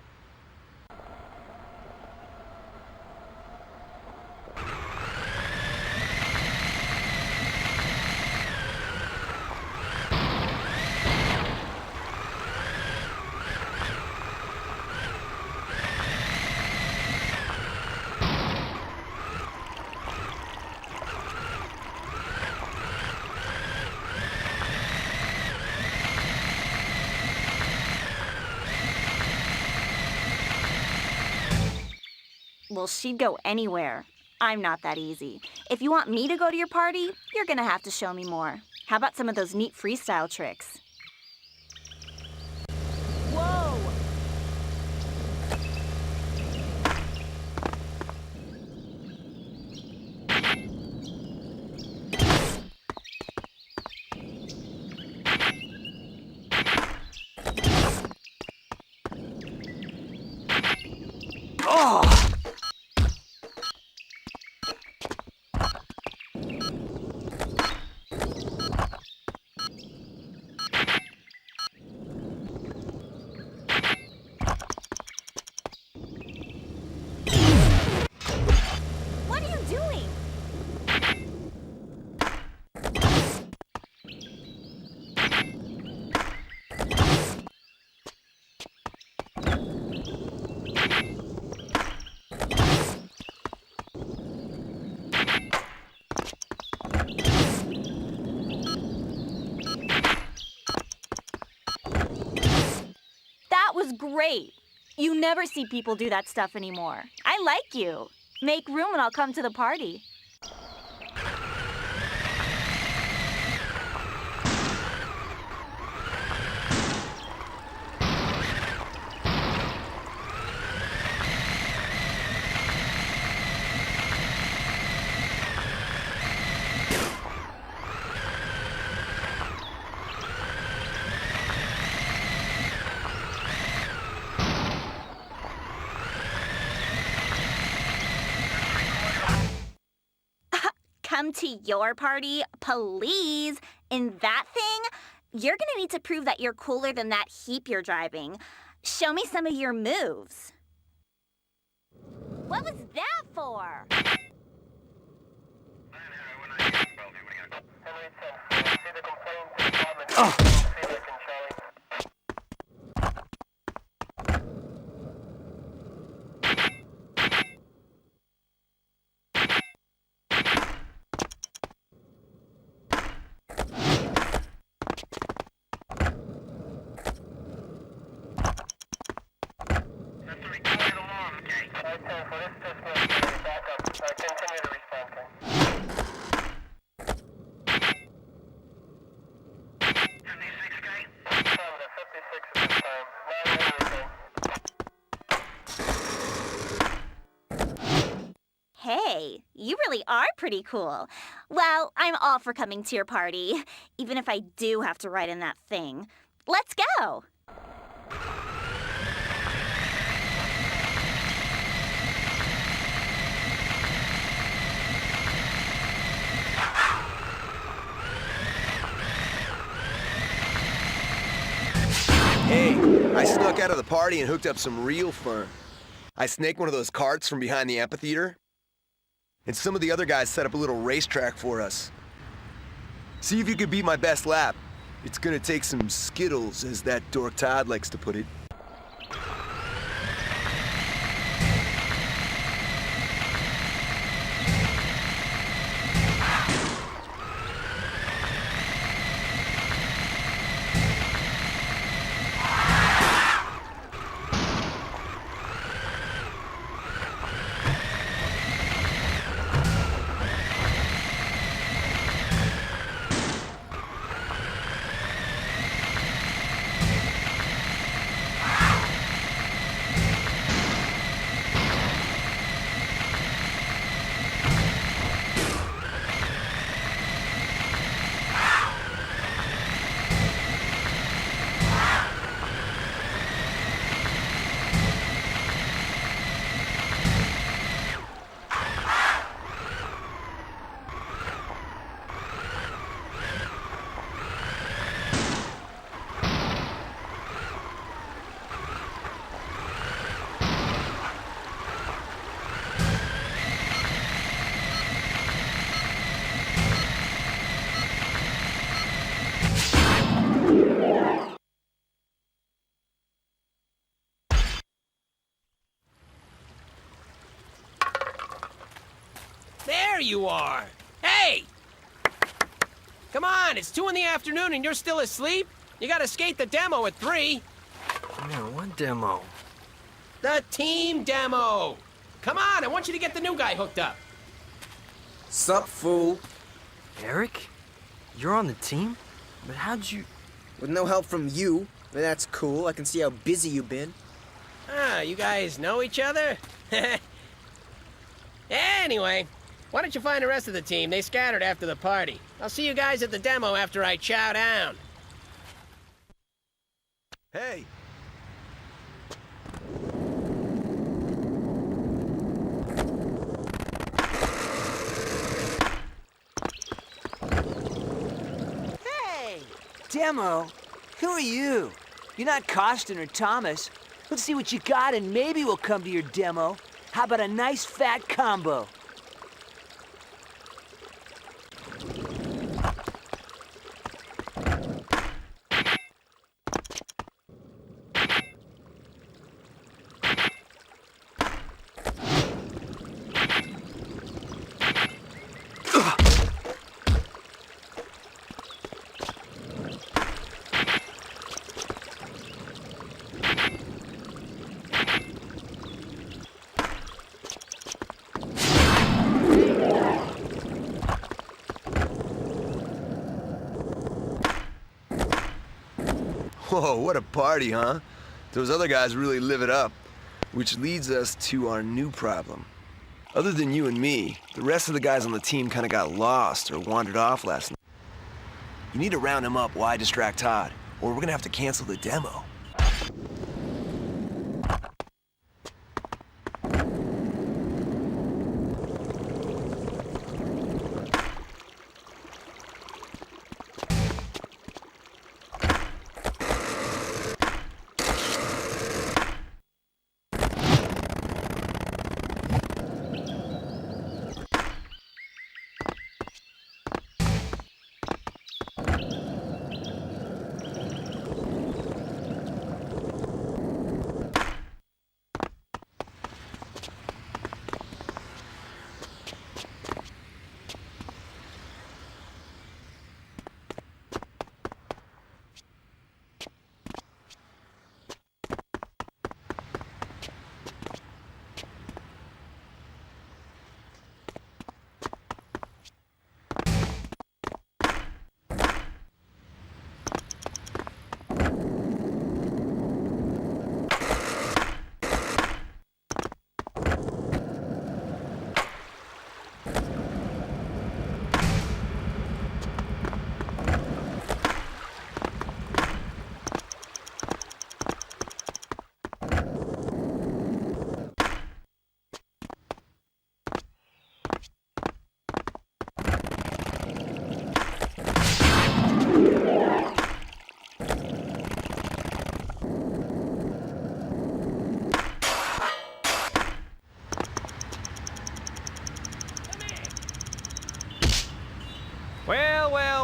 Well, she'd go anywhere. I'm not that easy. If you want me to go to your party, you're gonna have to show me more. How about some of those neat freestyle tricks? Whoa! Oh! What are you doing? That was great. You never see people do that stuff anymore. I like you. Make room and I'll come to the party. come to your party, please. In that thing, you're gonna need to prove that you're cooler than that heap you're driving. Show me some of your moves. What was that for? Hey, you really are pretty cool. Well, I'm all for coming to your party, even if I do have to ride in that thing. Let's go! Hey, I snuck out of the party and hooked up some real fun. I snaked one of those carts from behind the amphitheater, and some of the other guys set up a little racetrack for us. See if you can beat my best lap. It's gonna take some Skittles, as that dork Todd likes to put it. There you are! Hey! Come on, it's 2 in the afternoon and you're still asleep? You gotta skate the demo at 3. Man, what demo? The team demo! Come on, I want you to get the new guy hooked up. Sup, fool? Eric? You're on the team? But how'd you... With no help from you. But that's cool. I can see how busy you've been. Ah, you guys know each other? Anyway, why don't you find the rest of the team? They scattered after the party. I'll see you guys at the demo after I chow down. Hey! Hey! Demo? Who are you? You're not Costin or Thomas. Let's see what you got and maybe we'll come to your demo. How about a nice fat combo? Whoa, what a party, huh? Those other guys really live it up. Which leads us to our new problem. Other than you and me, the rest of the guys on the team kind of got lost or wandered off last night. You need to round them up while I distract Todd, or we're gonna have to cancel the demo.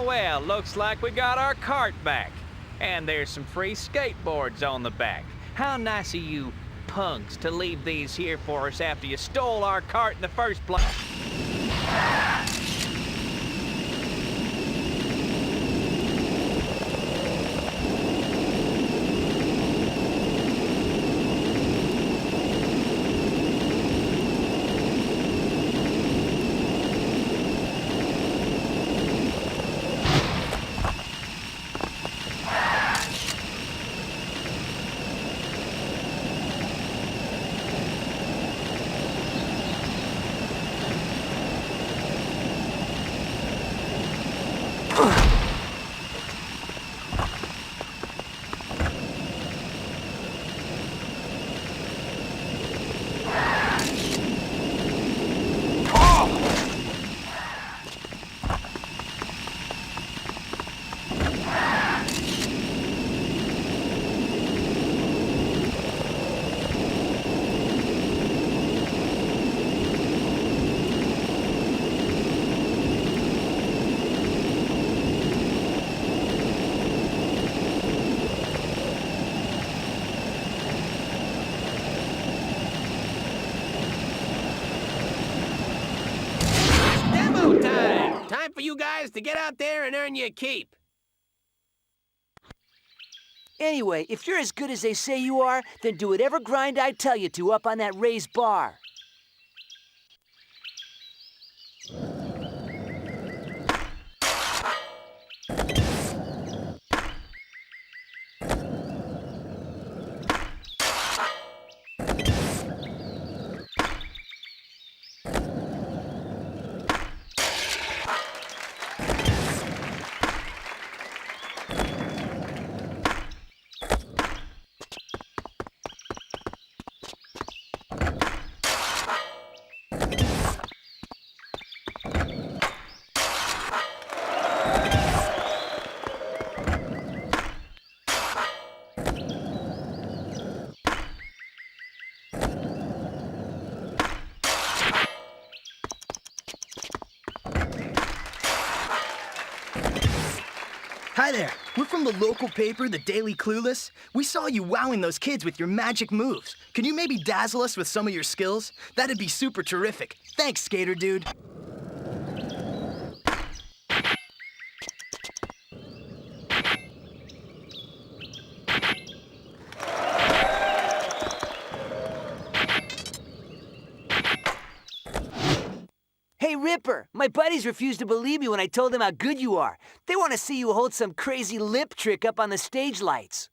well, looks like we got our cart back. And there's some free skateboards on the back. How nice of you punks to leave these here for us after you stole our cart in the first place. Time for you guys to get out there and earn your keep. Anyway, if you're as good as they say you are, then do whatever grind I tell you to up on that raised bar. Hi there. We're from the local paper, the Daily Clueless. We saw you wowing those kids with your magic moves. Can you maybe dazzle us with some of your skills? That'd be super terrific. Thanks, skater dude. Hey, Ripper, my buddies refused to believe me when I told them how good you are. They want to see you hold some crazy lip trick up on the stage lights.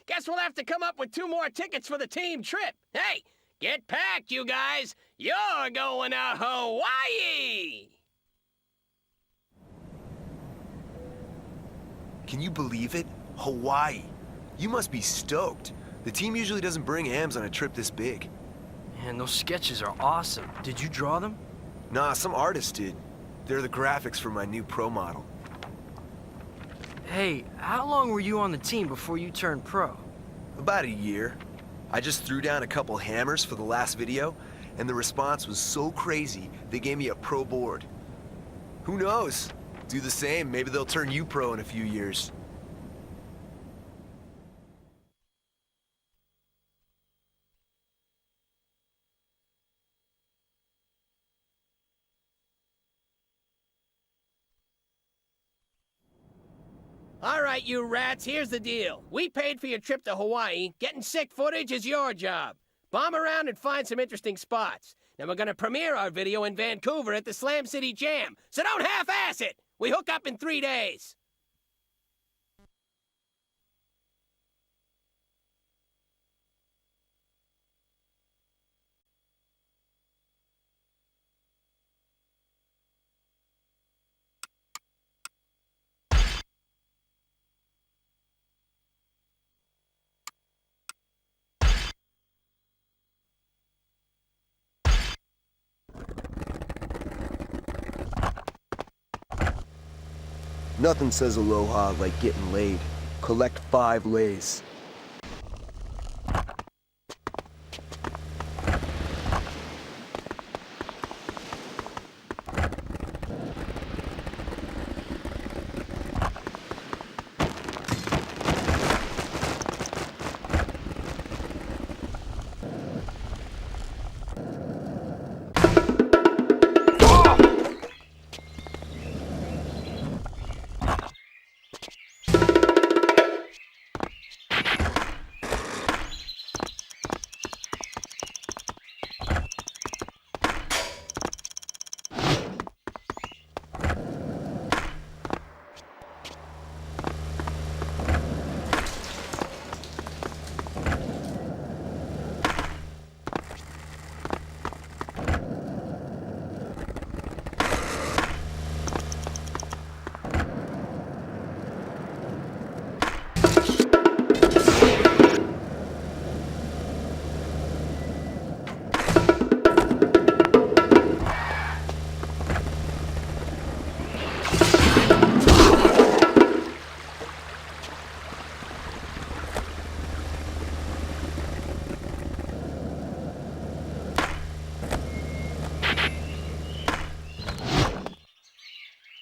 Guess we'll have to come up with 2 more tickets for the team trip. Hey, get packed, you guys. You're going to Hawaii! Can you believe it? Hawaii. You must be stoked. The team usually doesn't bring hams on a trip this big. Man, those sketches are awesome. Did you draw them? Nah, some artist did. They're the graphics for my new pro model. Hey, how long were you on the team before you turned pro? About a year. I just threw down a couple hammers for the last video, and the response was so crazy, they gave me a pro board. Who knows? Do the same, maybe they'll turn you pro in a few years. All right, you rats, here's the deal. We paid for your trip to Hawaii. Getting sick footage is your job. Bomb around and find some interesting spots. Then we're gonna premiere our video in Vancouver at the Slam City Jam. So don't half-ass it! We hook up in 3 days. Nothing says aloha like getting laid. Collect 5 lays.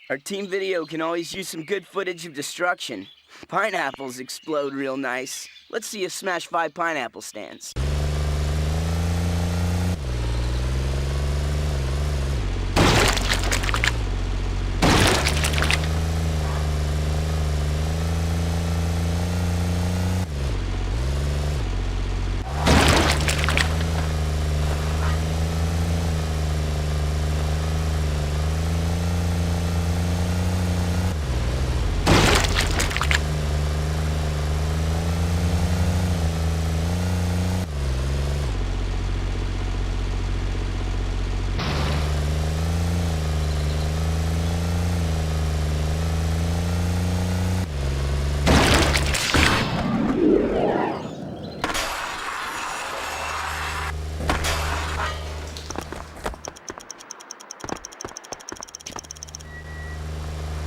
Our team video can always use some good footage of destruction. Pineapples explode real nice. Let's see you smash 5 pineapple stands.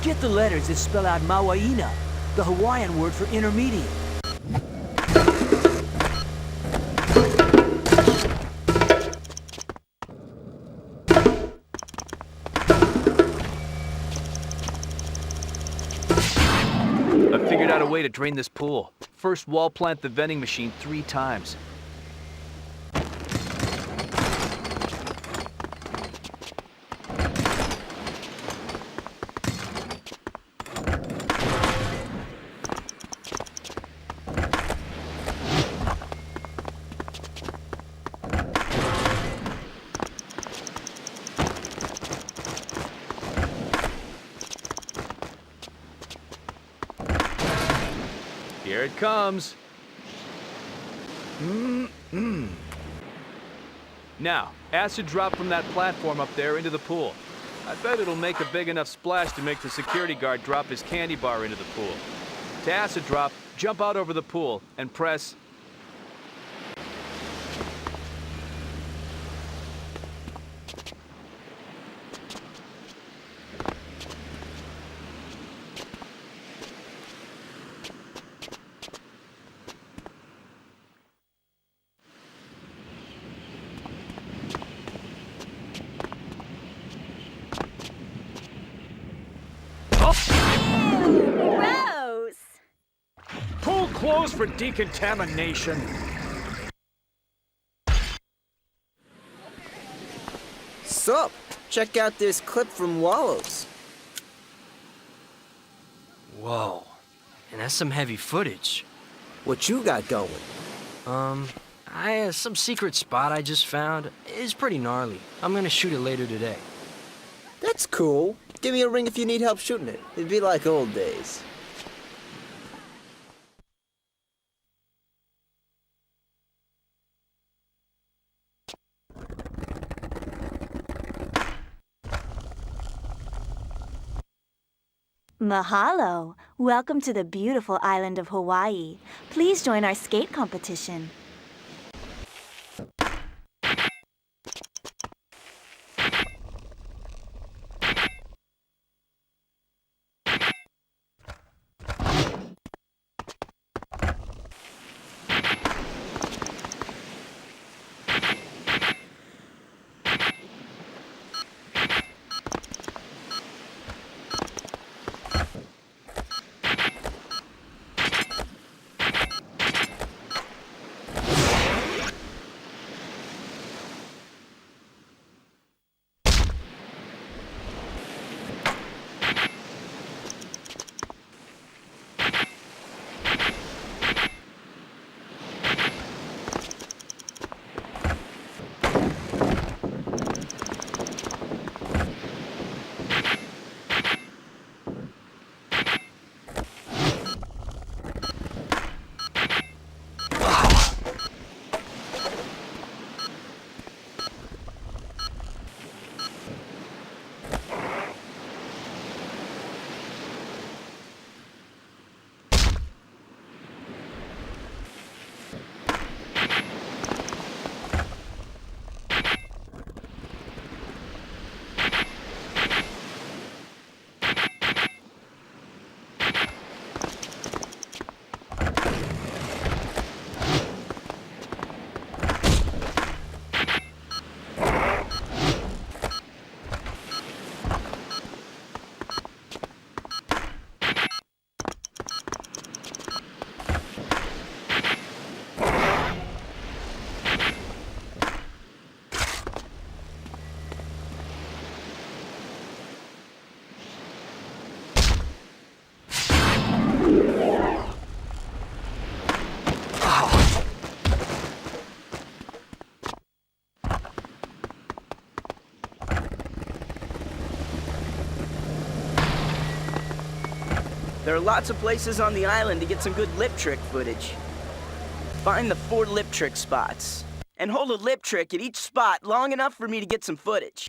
Get the letters that spell out Mawa'ina, the Hawaiian word for intermediate. I figured out a way to drain this pool. First wall plant the vending machine 3 times. Here it comes. Now, acid drop from that platform up there into the pool. I bet it'll make a big enough splash to make the security guard drop his candy bar into the pool. To acid drop, jump out over the pool and press... Gross! Pool closed for decontamination. Sup? Check out this clip from Wallows. Whoa. And that's some heavy footage. What you got going? Some secret spot I just found. It's pretty gnarly. I'm gonna shoot it later today. That's cool. Give me a ring if you need help shooting it. It'd be like old days. Mahalo! Welcome to the beautiful island of Hawaii. Please join our skate competition. There are lots of places on the island to get some good lip trick footage. Find the 4 lip trick spots, and hold a lip trick at each spot long enough for me to get some footage.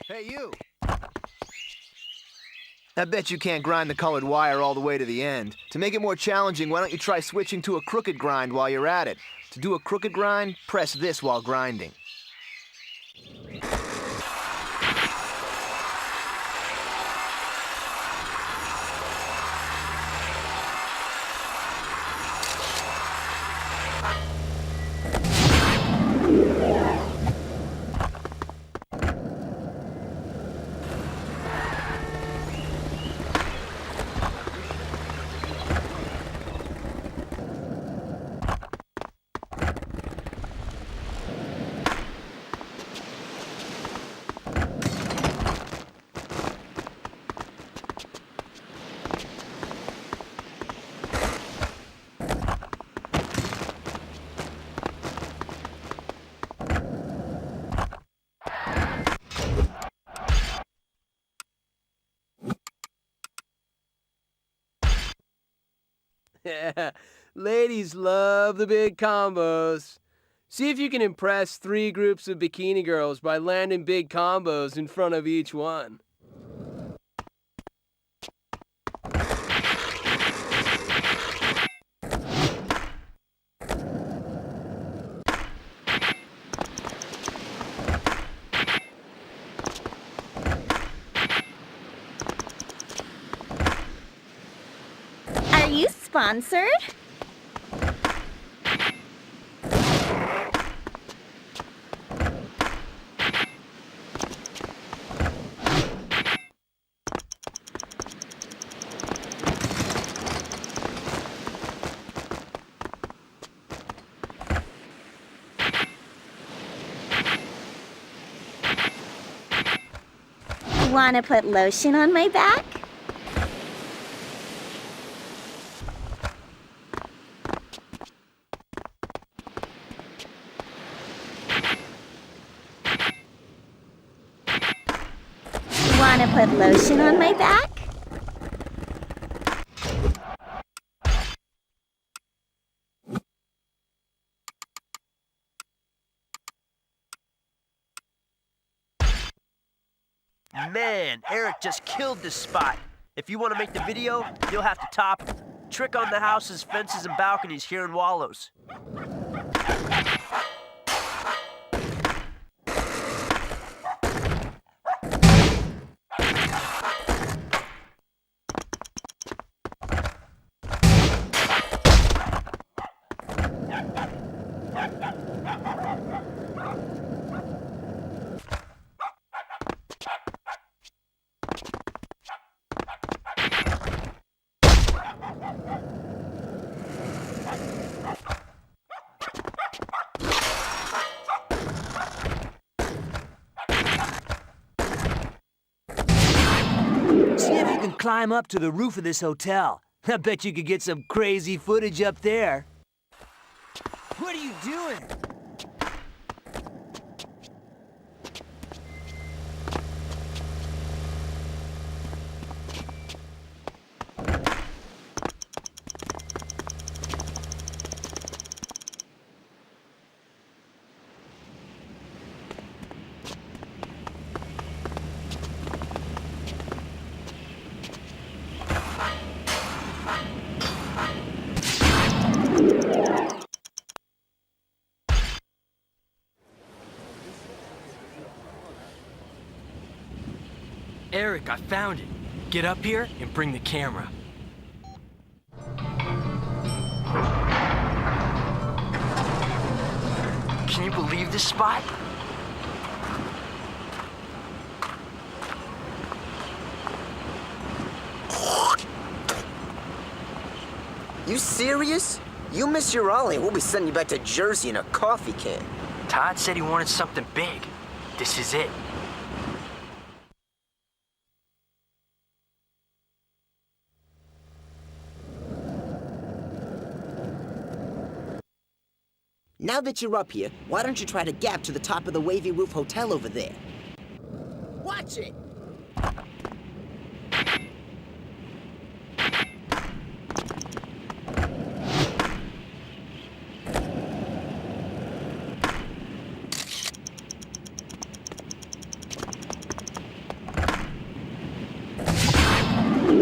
Hey, you! I bet you can't grind the colored wire all the way to the end. To make it more challenging, why don't you try switching to a crooked grind while you're at it? To do a crooked grind, press this while grinding. Yeah, ladies love the big combos. See if you can impress 3 groups of bikini girls by landing big combos in front of each one. Are you sponsored? Want to put lotion on my back? Want to put lotion on my back? Man, Eric just killed this spot. If you want to make the video, you'll have to top him. Trick on the houses, fences, and balconies here in Wallows. See if you can climb up to the roof of this hotel. I bet you could get some crazy footage up there. What are you doing? Eric, I found it. Get up here and bring the camera. Can you believe this spot? You serious? You miss your Ollie, we'll be sending you back to Jersey in a coffee can. Todd said he wanted something big. This is it. Now that you're up here, why don't you try to gap to the top of the wavy roof hotel over there? Watch it!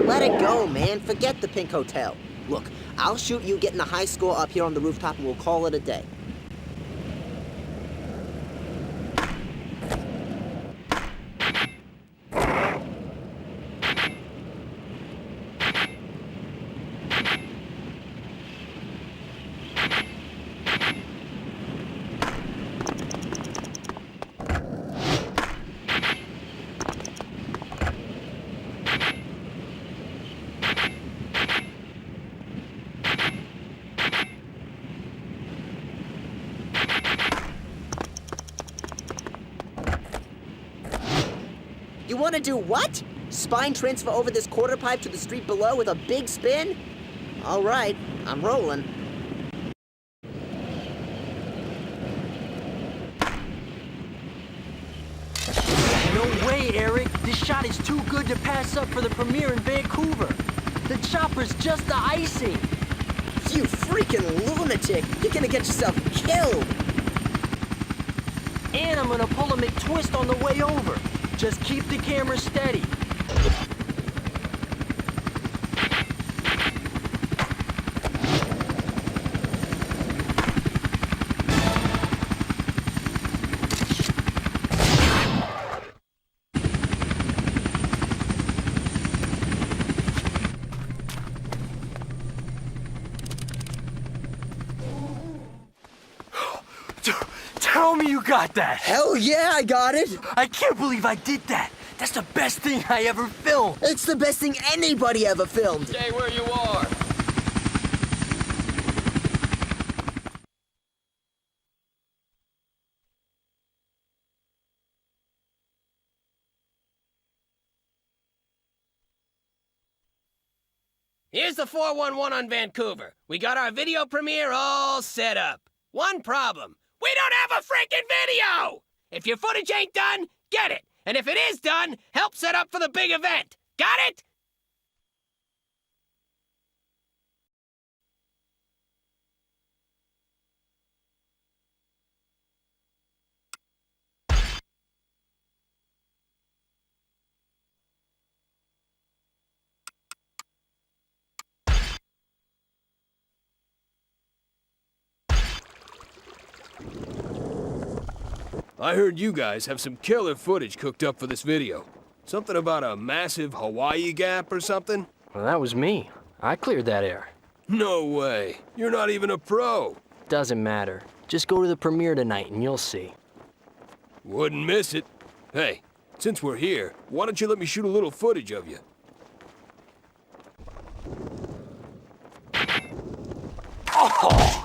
Let it go, man. Forget the pink hotel. Look, I'll shoot you getting a high score up here on the rooftop and we'll call it a day. You want to do what? Spine transfer over this quarter pipe to the street below with a big spin? All right, I'm rolling. No way, Eric. This shot is too good to pass up for the premiere in Vancouver. The chopper's just the icing. You freaking lunatic! You're gonna get yourself killed! And I'm gonna pull a McTwist on the way over. Just keep the camera steady. Tell me you got that! Hell yeah, I got it! I can't believe I did that! That's the best thing I ever filmed! It's the best thing anybody ever filmed! Stay where you are! Here's the 411 on Vancouver. We got our video premiere all set up. One problem. We don't have a freaking video! If your footage ain't done, get it. And if it is done, help set up for the big event. Got it? I heard you guys have some killer footage cooked up for this video. Something about a massive Hawaii gap or something? Well, that was me. I cleared that air. No way. You're not even a pro. Doesn't matter. Just go to the premiere tonight and you'll see. Wouldn't miss it. Hey, since we're here, why don't you let me shoot a little footage of you? Oh!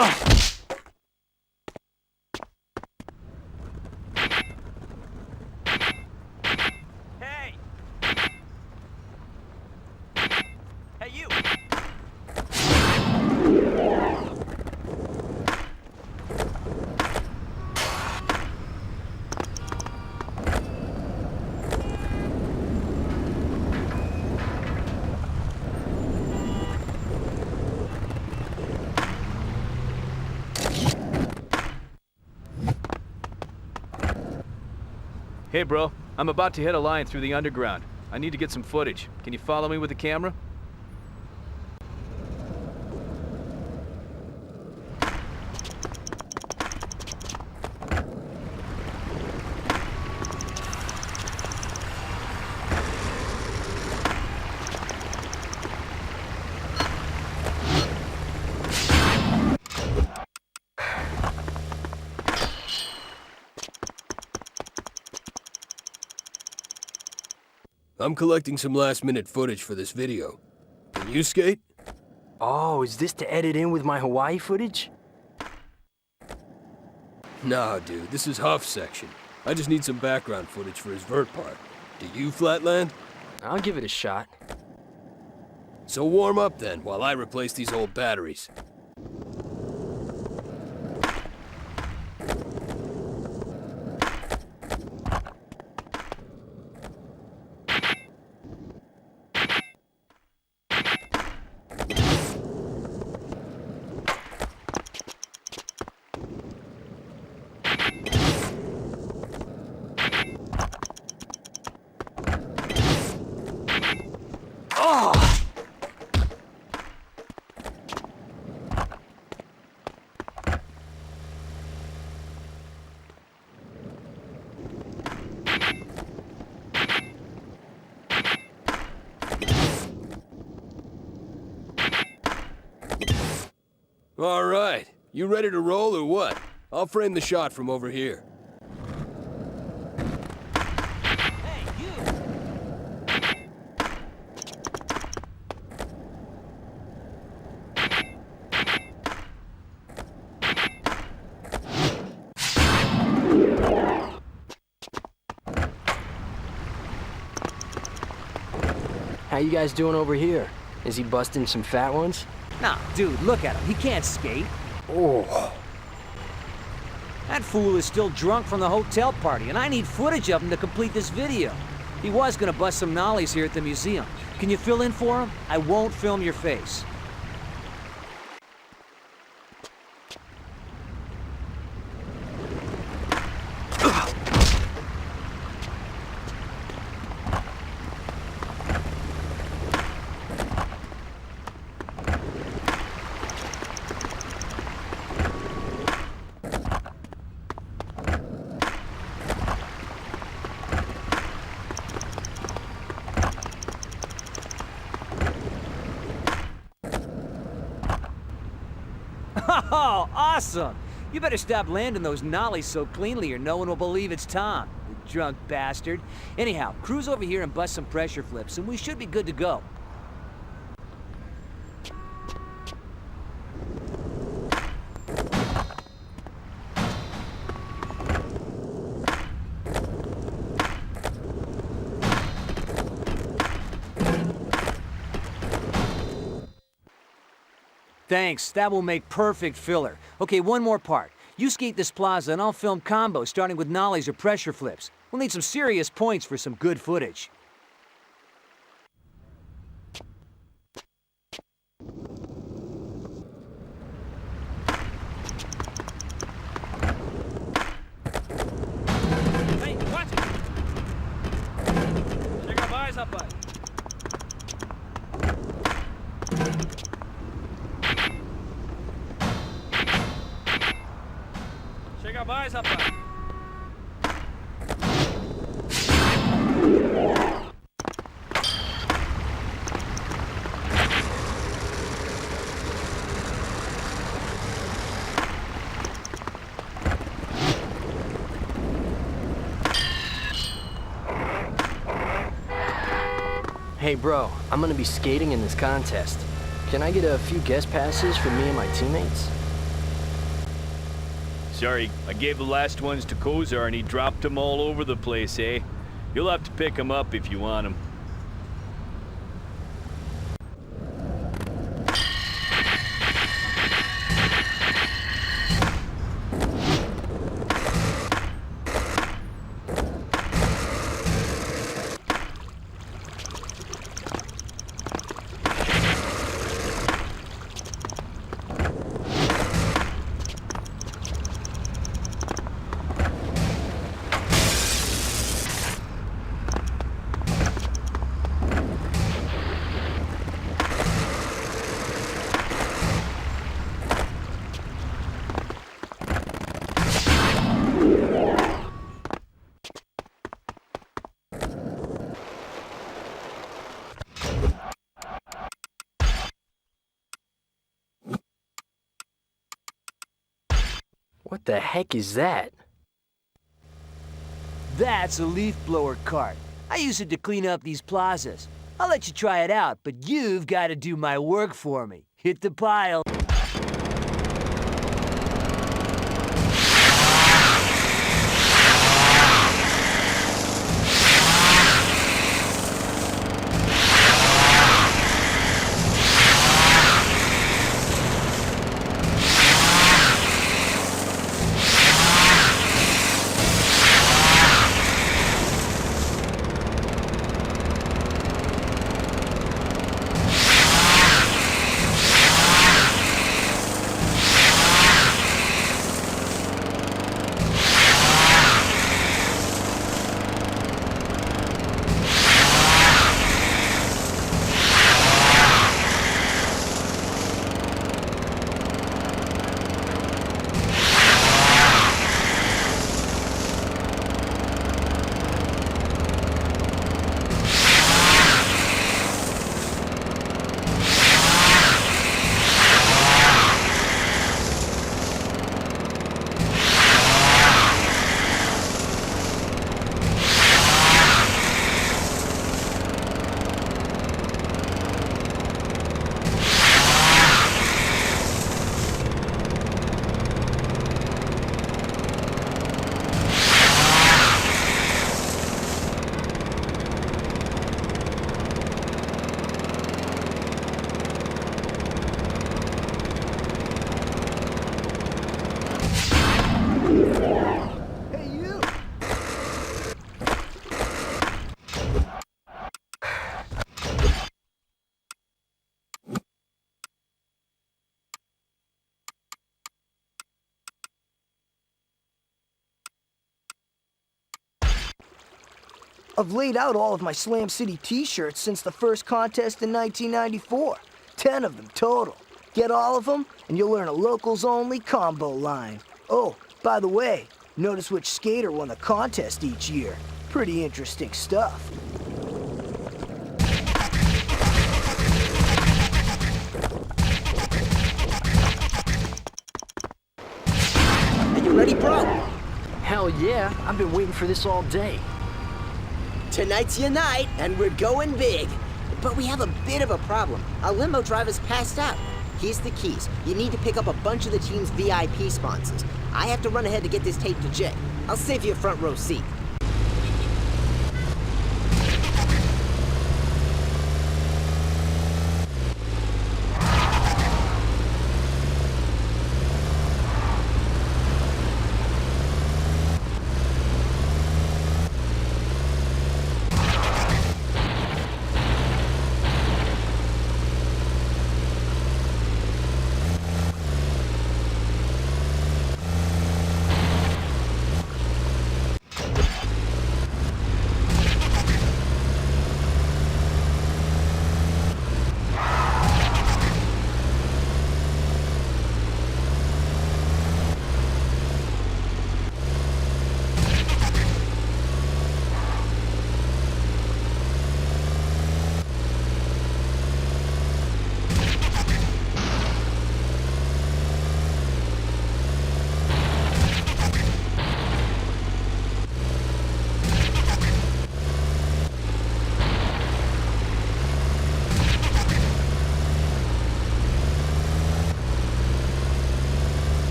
Hey! Hey, you! Hey, bro. I'm about to hit a line through the underground. I need to get some footage. Can you follow me with the camera? I'm collecting some last-minute footage for this video. Can you skate? Oh, is this to edit in with my Hawaii footage? Nah, dude, this is Huff's section. I just need some background footage for his vert part. Do you, Flatland? I'll give it a shot. So warm up then, while I replace these old batteries. All right, you ready to roll or what? I'll frame the shot from over here. How you guys doing over here? Is he busting some fat ones? Nah, dude, look at him. He can't skate. Oh. That fool is still drunk from the hotel party, and I need footage of him to complete this video. He was gonna bust some nollies here at the museum. Can you fill in for him? I won't film your face. Oh, awesome! You better stop landing those nollies so cleanly or no one will believe it's Tom, you drunk bastard. Anyhow, cruise over here and bust some pressure flips, and we should be good to go. Thanks, that will make perfect filler. Okay, one more part. You skate this plaza and I'll film combos starting with nollies or pressure flips. We'll need some serious points for some good footage. Hey, watch it! Check our eyes up, bud. Check our eyes up, bud. Hey bro, I'm gonna be skating in this contest. Can I get a few guest passes for me and my teammates? Sorry, I gave the last ones to Kozar and he dropped them all over the place, eh? You'll have to pick them up if you want them. What the heck is that? That's a leaf blower cart. I use it to clean up these plazas. I'll let you try it out, but you've got to do my work for me. Hit the pile. I've laid out all of my Slam City t-shirts since the first contest in 1994. 10 of them total. Get all of them, and you'll learn a locals-only combo line. Oh, by the way, notice which skater won the contest each year. Pretty interesting stuff. Are you ready, bro? Hell yeah, I've been waiting for this all day. Tonight's your night, and we're going big. But we have a bit of a problem. Our limo driver's passed out. Here's the keys. You need to pick up a bunch of the team's VIP sponsors. I have to run ahead to get this tape to Jay. I'll save you a front row seat.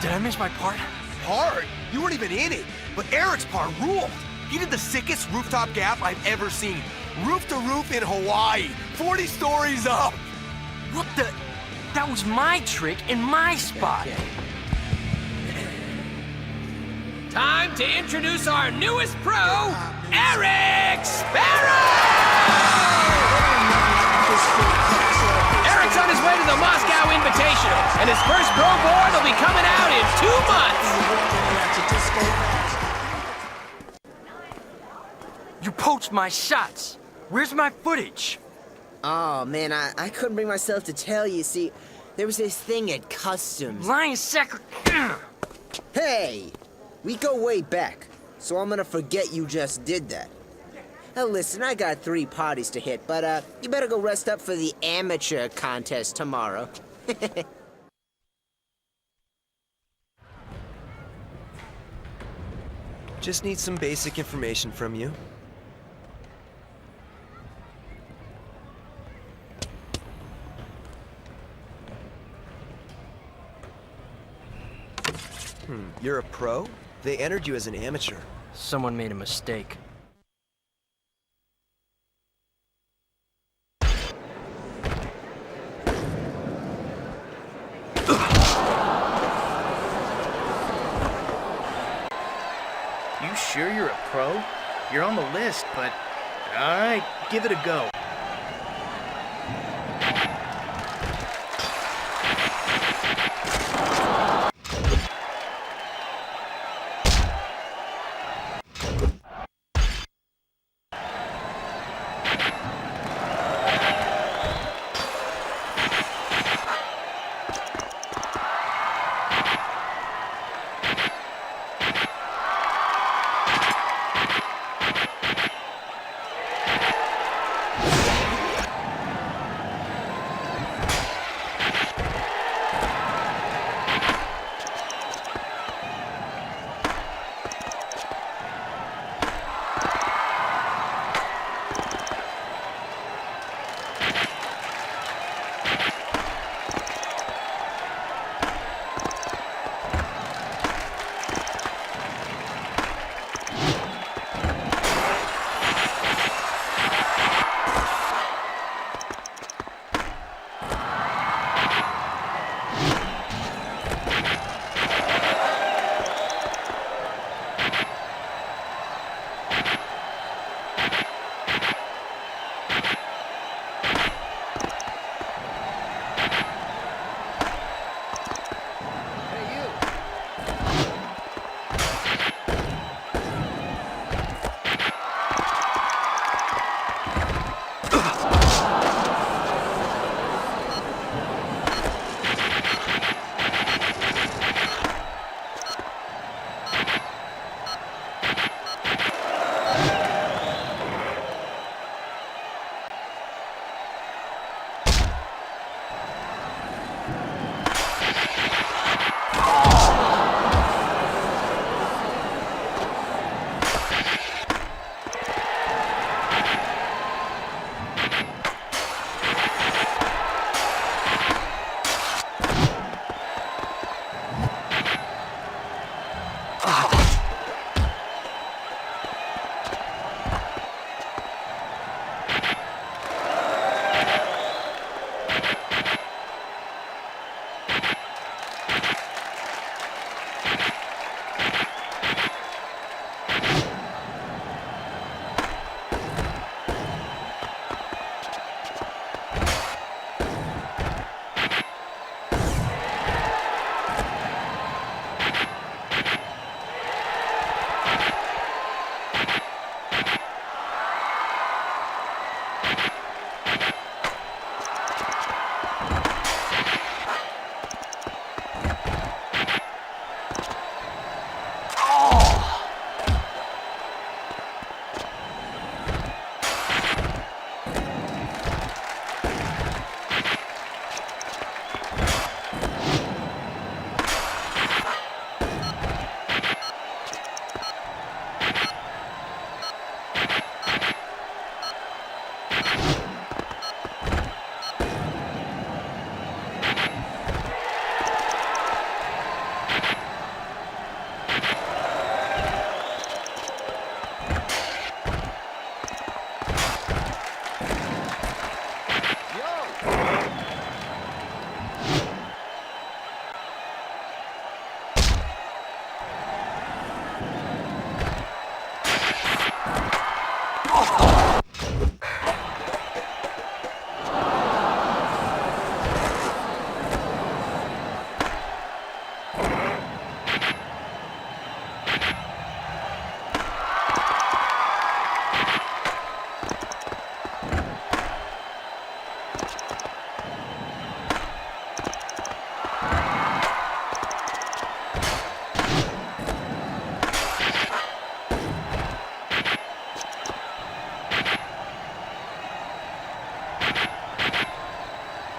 Did I miss my part? Part? You weren't even in it. But Eric's part ruled. He did the sickest rooftop gap I've ever seen. Roof to roof in Hawaii. 40 stories up. What the? That was my trick in my spot. Time to introduce our newest pro, Eric Sparrow! Eric's on his way to the Moscow Invitational, and his first pro board will be coming out in 2 months. You poached my shots. Where's my footage? Oh, man, I couldn't bring myself to tell you. See, there was this thing at Customs. Lying secret. Hey! We go way back, so I'm gonna forget you just did that. Now listen, I got 3 parties to hit, but you better go rest up for the amateur contest tomorrow. Just need some basic information from you. You're a pro? They entered you as an amateur. Someone made a mistake. You sure you're a pro? You're on the list, but... Alright, give it a go.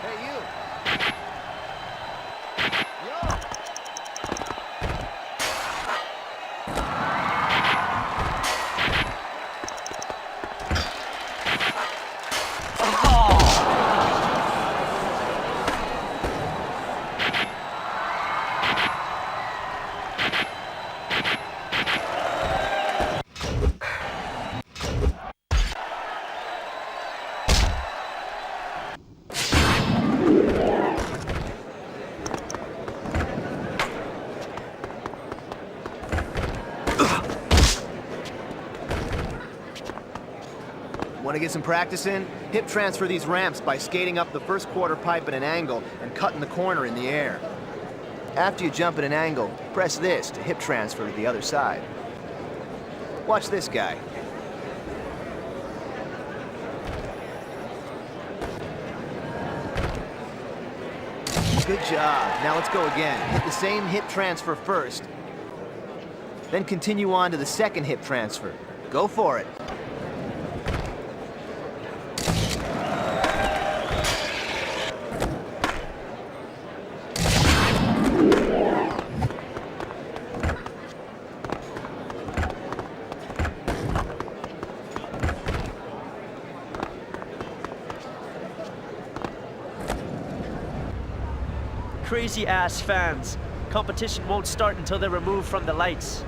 Hey, you! Want to get some practice in? Hip transfer these ramps by skating up the first quarter pipe at an angle and cutting the corner in the air. After you jump at an angle, press this to hip transfer to the other side. Watch this guy. Good job. Now let's go again. Hit the same hip transfer first. Then continue on to the second hip transfer. Go for it. Crazy-ass fans. Competition won't start until they're removed from the lights.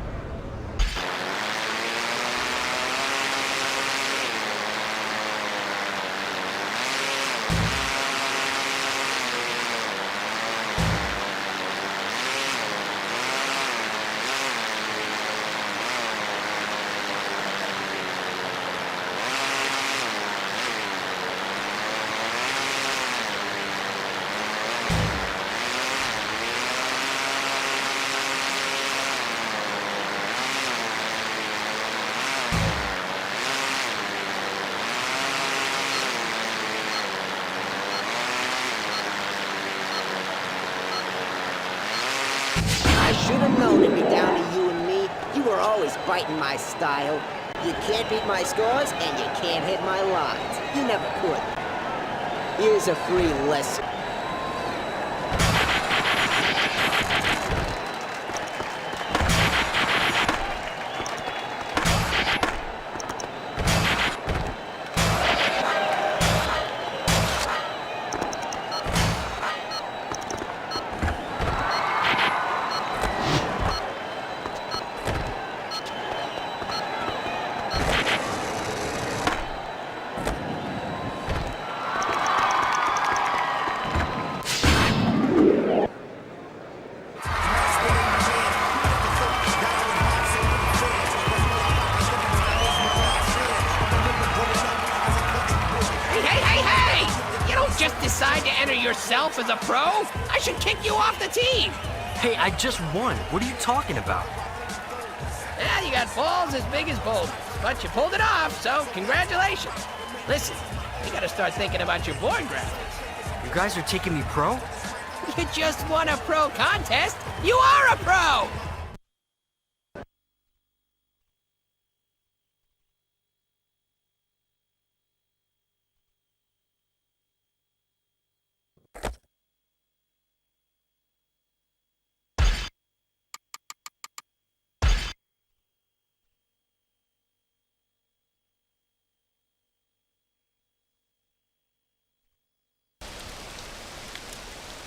I should have known it'd be down to you and me. You were always biting my style. You can't beat my scores, and you can't hit my lines. You never could. Here's a free lesson. Just decide to enter yourself as a pro? I should kick you off the team. Hey, I just won. What are you talking about? Yeah, you got balls as big as boulders, but you pulled it off, so congratulations. Listen, you gotta start thinking about your board graphics. You guys are taking me pro? You just won a pro contest. You are a pro!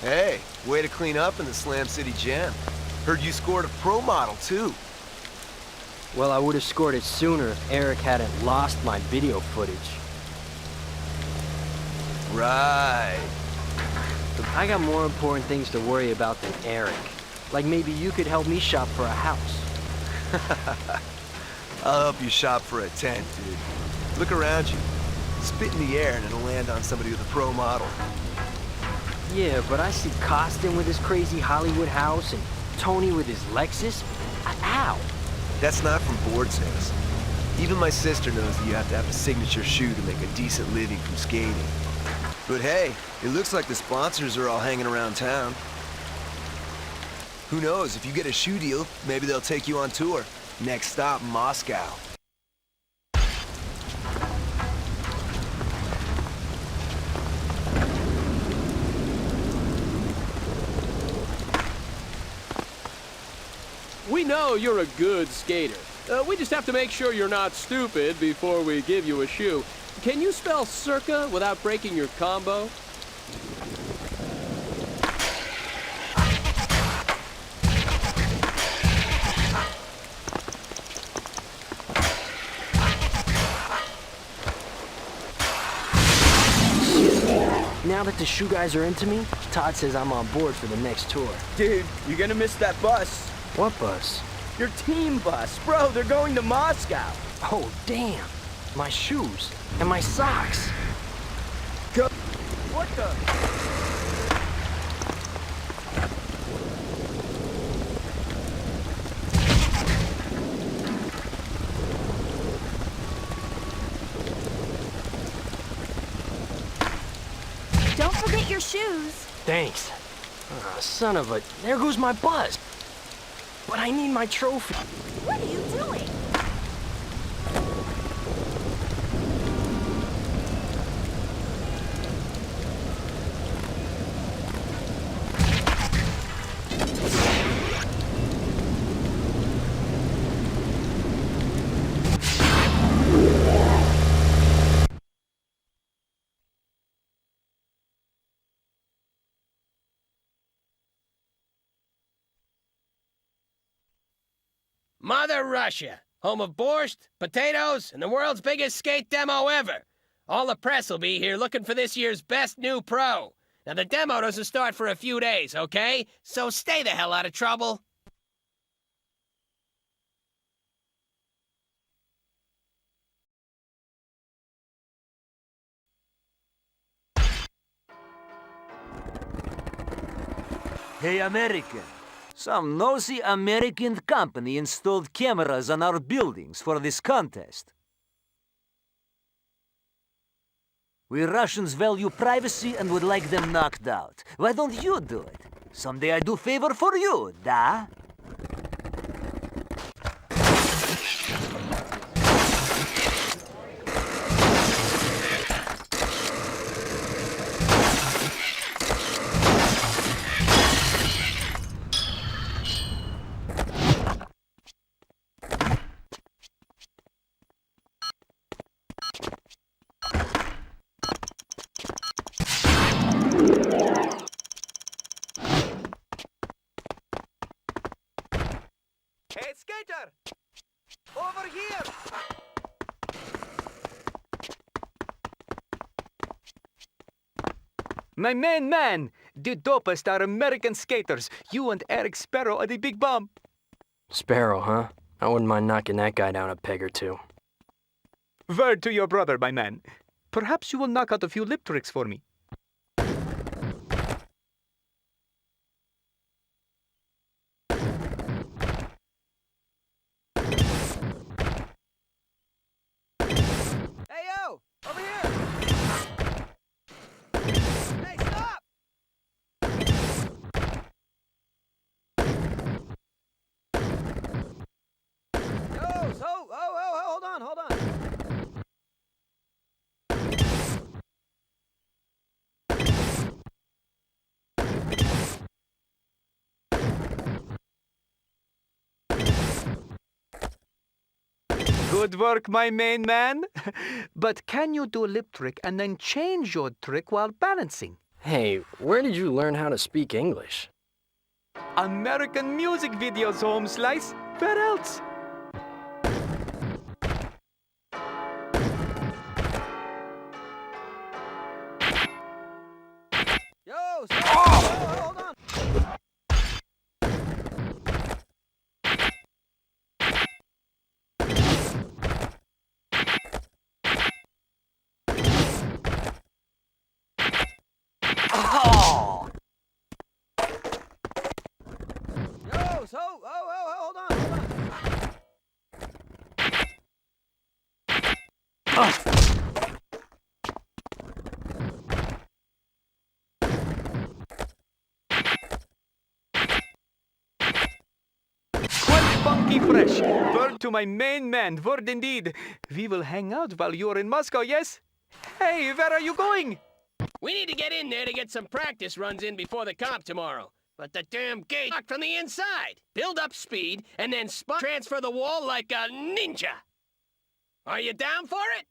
Hey, way to clean up in the Slam City Jam. Heard you scored a pro model, too. Well, I would have scored it sooner if Eric hadn't lost my video footage. Right. I got more important things to worry about than Eric. Like maybe you could help me shop for a house. I'll help you shop for a tent, dude. Look around you. Spit in the air and it'll land on somebody with a pro model. Yeah, but I see Costin with his crazy Hollywood house and Tony with his Lexus. Ow! That's not from board sales. Even my sister knows that you have to have a signature shoe to make a decent living from skating. But hey, it looks like the sponsors are all hanging around town. Who knows, if you get a shoe deal, maybe they'll take you on tour. Next stop, Moscow. We know you're a good skater. We just have to make sure you're not stupid before we give you a shoe. Can you spell circa without breaking your combo? Now that the shoe guys are into me, Todd says I'm on board for the next tour. Dude, you're gonna miss that bus. What bus? Your team bus. Bro, they're going to Moscow. Oh, damn. My shoes. And my socks. Go. What the? Don't forget your shoes. Thanks. Son of a... There goes my bus. But I need my trophy. What are you doing? Mother Russia, home of borscht, potatoes, and the world's biggest skate demo ever. All the press will be here looking for this year's best new pro. Now, the demo doesn't start for a few days, okay? So stay the hell out of trouble. Hey, American. Some nosy American company installed cameras on our buildings for this contest. We Russians value privacy and would like them knocked out. Why don't you do it? Someday I do favor for you, da? Hey, skater! Over here! My main man! The dopest are American skaters. You and Eric Sparrow are the big bomb. Sparrow, huh? I wouldn't mind knocking that guy down a peg or two. Word to your brother, my man. Perhaps you will knock out a few lip tricks for me. Hey, yo! Over here! Hey, stop! Yo, so, hold on, hold on. Good work, my main man. But can you do a lip trick and then change your trick while balancing? Hey, where did you learn how to speak English? American music videos, home slice. Where else? Yo, so, hold on. Oh! Yo, so, hold on, hold on. Quite funky fresh. Word to my main man, word indeed. We will hang out while you're in Moscow, yes? Hey, where are you going? We need to get in there to get some practice runs in before the comp tomorrow. but the damn gate locked from the inside. Build up speed, and then transfer the wall like a ninja. Are you down for it?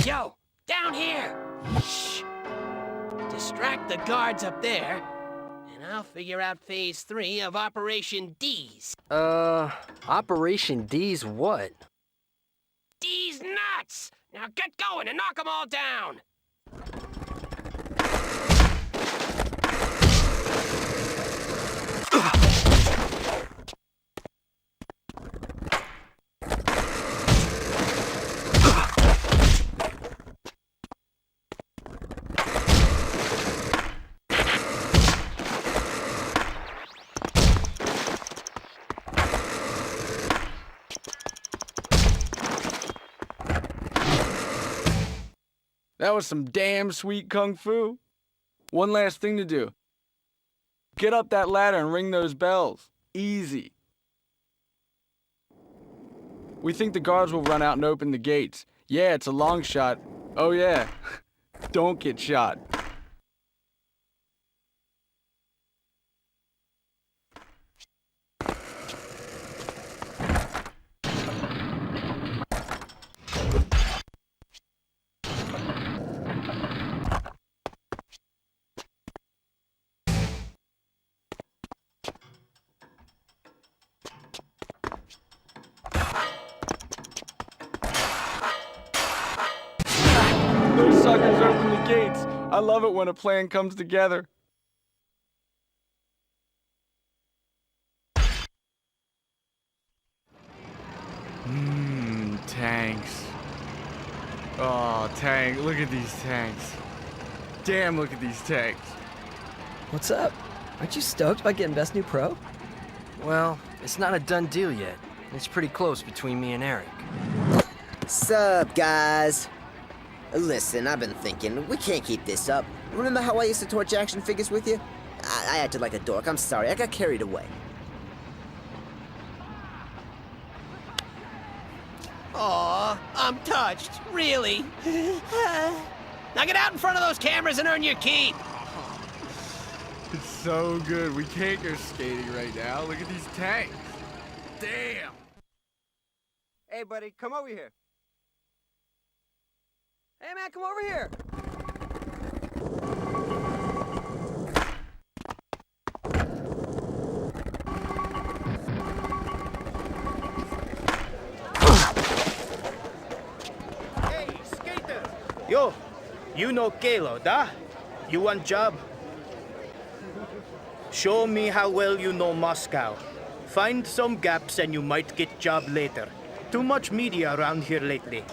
Yo, down here! Shh! Distract the guards up there, and I'll figure out phase 3 of Operation D's. Operation D's what? D's nuts! Now get going and knock them all down! That was some damn sweet kung fu. One last thing to do. Get up that ladder and ring those bells. Easy. We think the guards will run out and open the gates. Yeah, it's a long shot. Oh yeah. Don't get shot. Those suckers open the gates. I love it when a plan comes together. Tanks. Oh, tank. Look at these tanks. Damn, look at these tanks. What's up? Aren't you stoked about getting Best New Pro? Well, it's not a done deal yet. It's pretty close between me and Eric. Sup, guys? Listen, I've been thinking, we can't keep this up. Remember how I used to torch action figures with you? I acted like a dork, I'm sorry, I got carried away. Aw, I'm touched, really. Now get out in front of those cameras and earn your keep. It's so good. We can't go skating right now. Look at these tanks. Damn. Hey, buddy, come over here. Hey, man, come over here. Hey, skater! Yo, you know Kalo, da? You want job? Show me how well you know Moscow. Find some gaps and you might get job later. Too much media around here lately.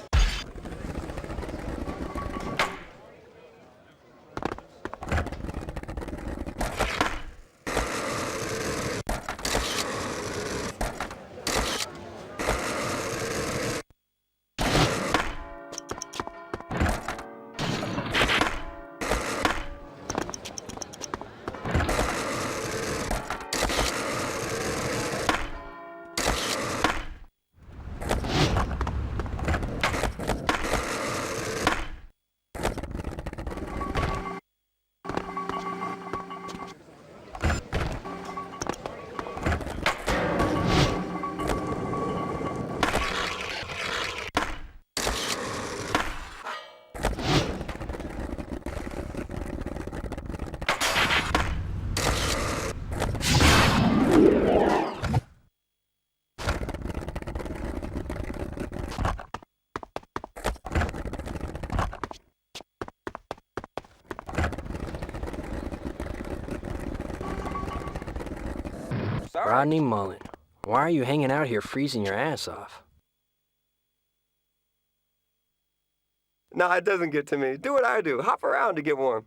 Rodney Mullen, why are you hanging out here freezing your ass off? Nah, it doesn't get to me. Do what I do. Hop around to get warm.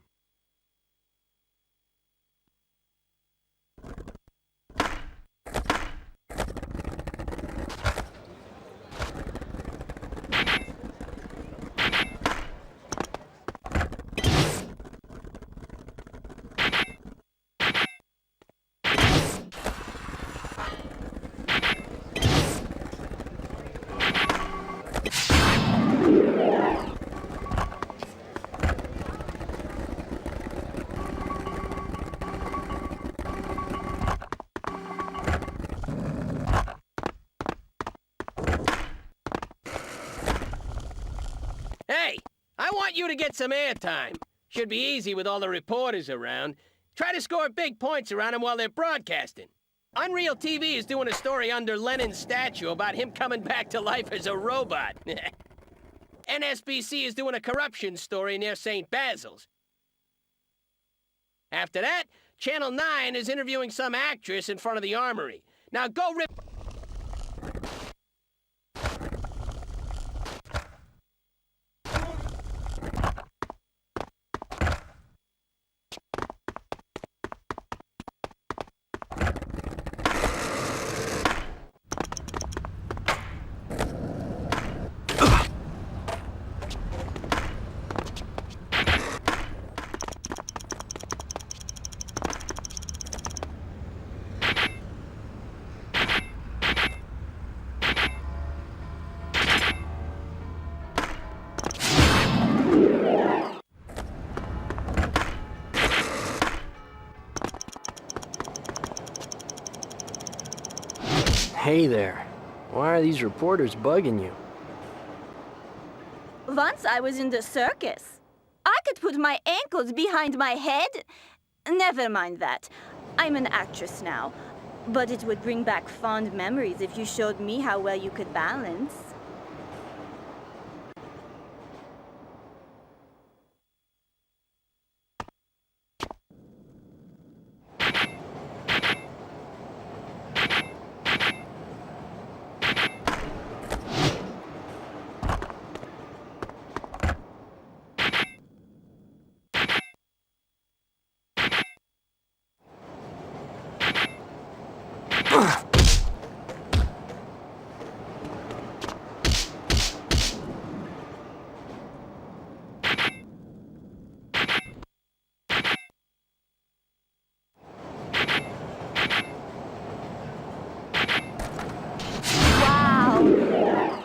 you to get some airtime. Should be easy with all the reporters around. Try to score big points around them while they're broadcasting. Unreal TV is doing a story under Lenin's statue about him coming back to life as a robot. NSBC is doing a corruption story near St. Basil's. After that, Channel 9 is interviewing some actress in front of the armory. Now go rip... Hey there. Why are these reporters bugging you? Once I was in the circus. I could put my ankles behind my head. Never mind that. I'm an actress now. But it would bring back fond memories if you showed me how well you could balance.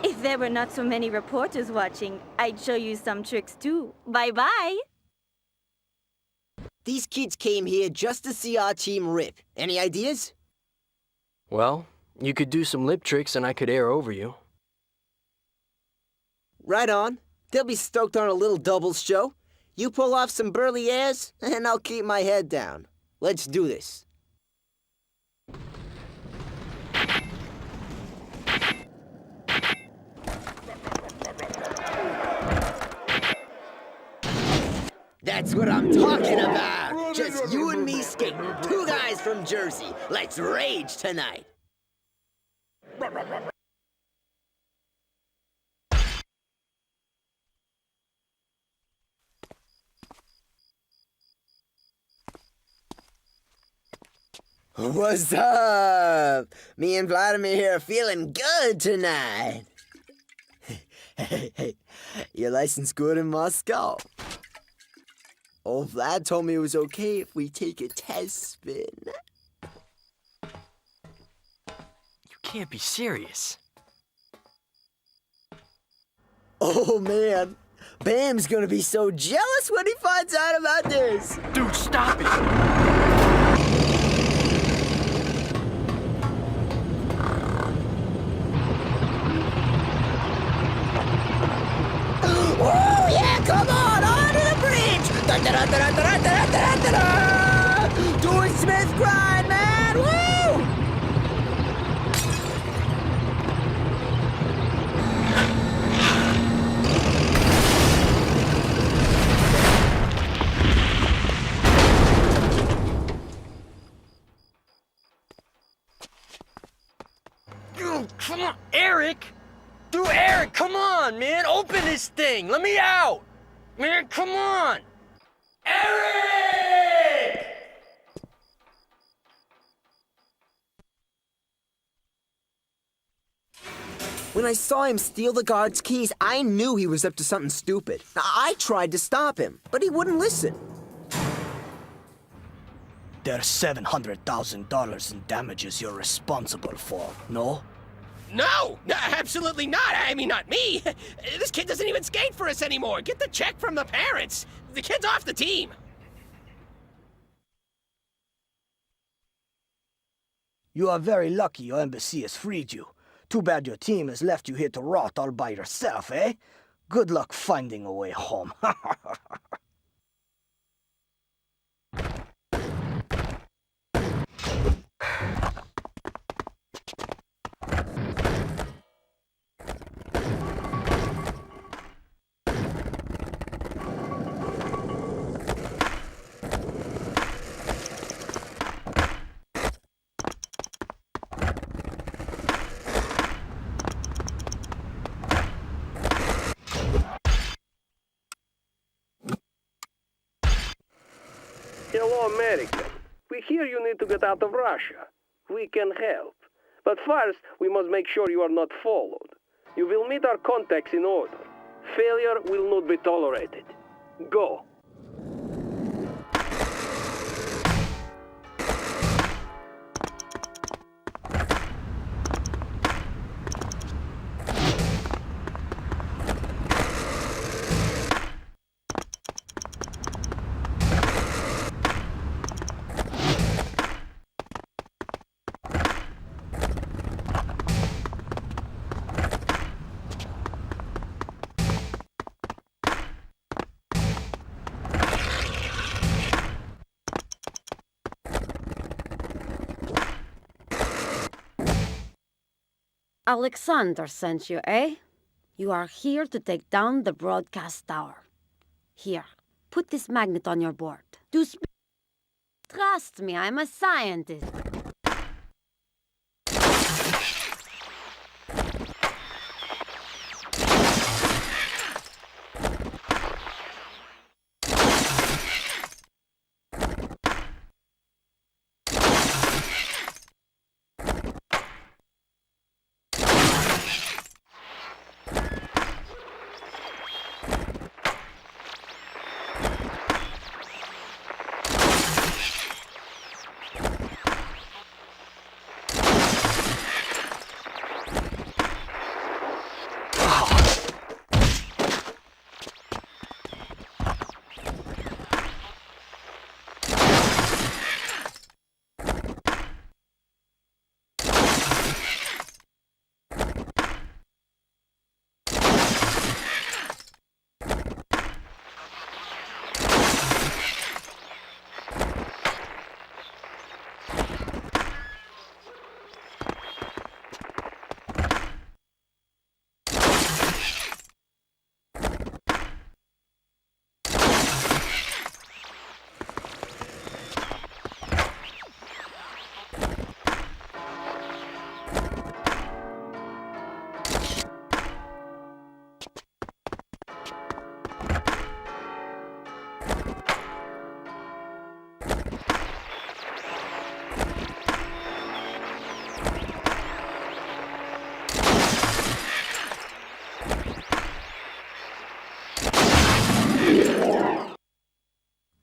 If there were not so many reporters watching, I'd show you some tricks too. Bye-bye. These kids came here just to see our team rip. Any ideas? Well, you could do some lip tricks and I could air over you. Right on. They'll be stoked on a little doubles show. You pull off some burly airs, and I'll keep my head down. Let's do this. That's what I'm talking about. Just you and me skating. Two guys from Jersey. Let's rage tonight. What's up? Me and Vladimir here are feeling good tonight. Hey, your license good in Moscow? Old Vlad told me it was okay if we take a test spin. You can't be serious. Oh, man. Bam's gonna be so jealous when he finds out about this. Dude, stop it! Oh, yeah, come on, onto the bridge! Doing Smith grind, man! Woo! Come on, Eric! Dude, Eric, come on, man! Open this thing! Let me out! Man, come on! Eric! When I saw him steal the guard's keys, I knew he was up to something stupid. I tried to stop him, but he wouldn't listen. There's $700,000 in damages you're responsible for, no? No, absolutely not. I mean, not me. This kid doesn't even skate for us anymore. Get the check from the parents. The kid's off the team. You are very lucky your embassy has freed you. Too bad your team has left you here to rot all by yourself, eh? Good luck finding a way home. Hello, American. We hear you need to get out of Russia. We can help. But first, we must make sure you are not followed. You will meet our contacts in order. Failure will not be tolerated. Go. Alexander sent you, eh? You are here to take down the broadcast tower. Here, put this magnet on your board. Trust me, I'm a scientist.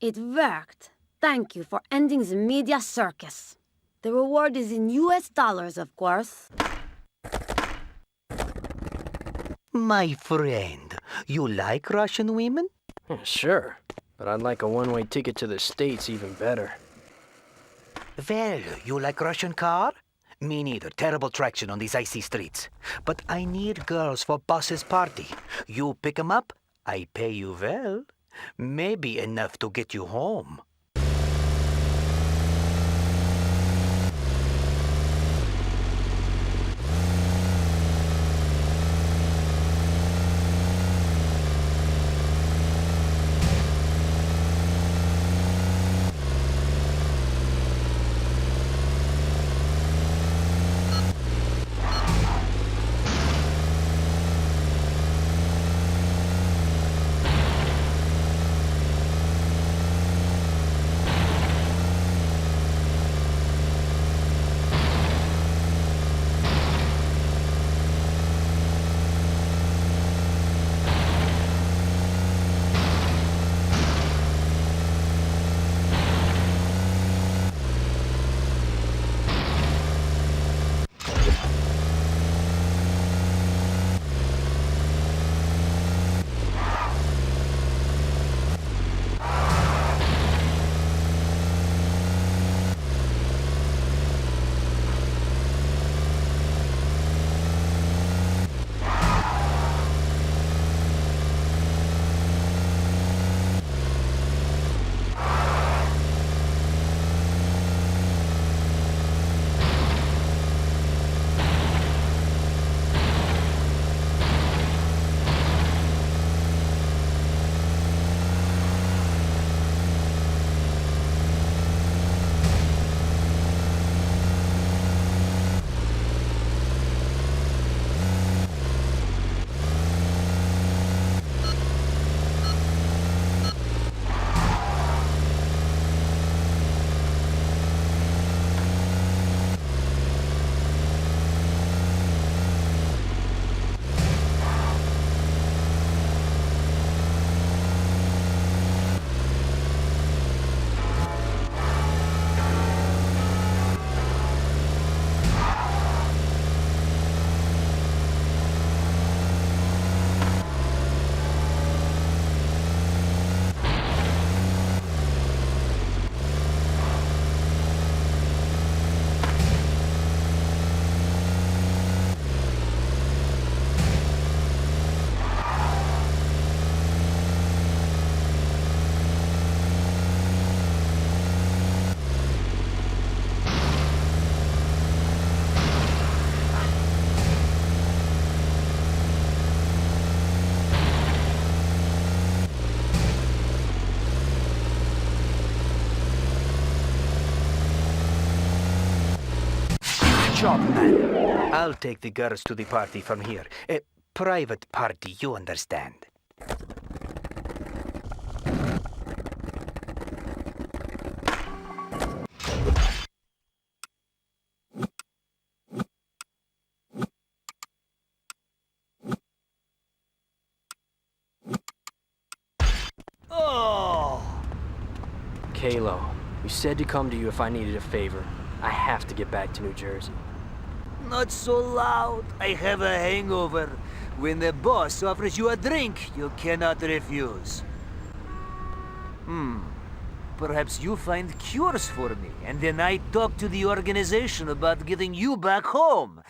It worked. Thank you for ending the media circus. The reward is in US dollars, of course. My friend, you like Russian women? Sure, but I'd like a one-way ticket to the States even better. Well, you like Russian car? Me neither. Terrible traction on these icy streets. But I need girls for boss's party. You pick 'em up, I pay you well. Maybe enough to get you home. job, man. I'll take the girls to the party from here. A private party, you understand. Kalo, you said to come to you if I needed a favor. I have to get back to New Jersey. Not so loud. I have a hangover. When the boss offers you a drink, you cannot refuse. Perhaps you find cures for me, and then I talk to the organization about getting you back home.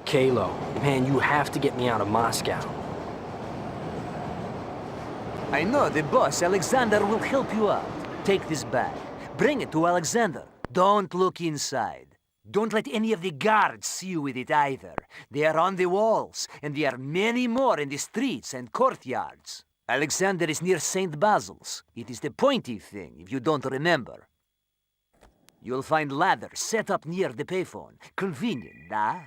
Kalo, man, you have to get me out of Moscow. I know the boss, Alexander, will help you out. Take this bag. Bring it to Alexander. Don't look inside. Don't let any of the guards see you with it either. They are on the walls, and there are many more in the streets and courtyards. Alexander is near St. Basil's. It is the pointy thing, if you don't remember. You'll find ladders set up near the payphone. Convenient, huh?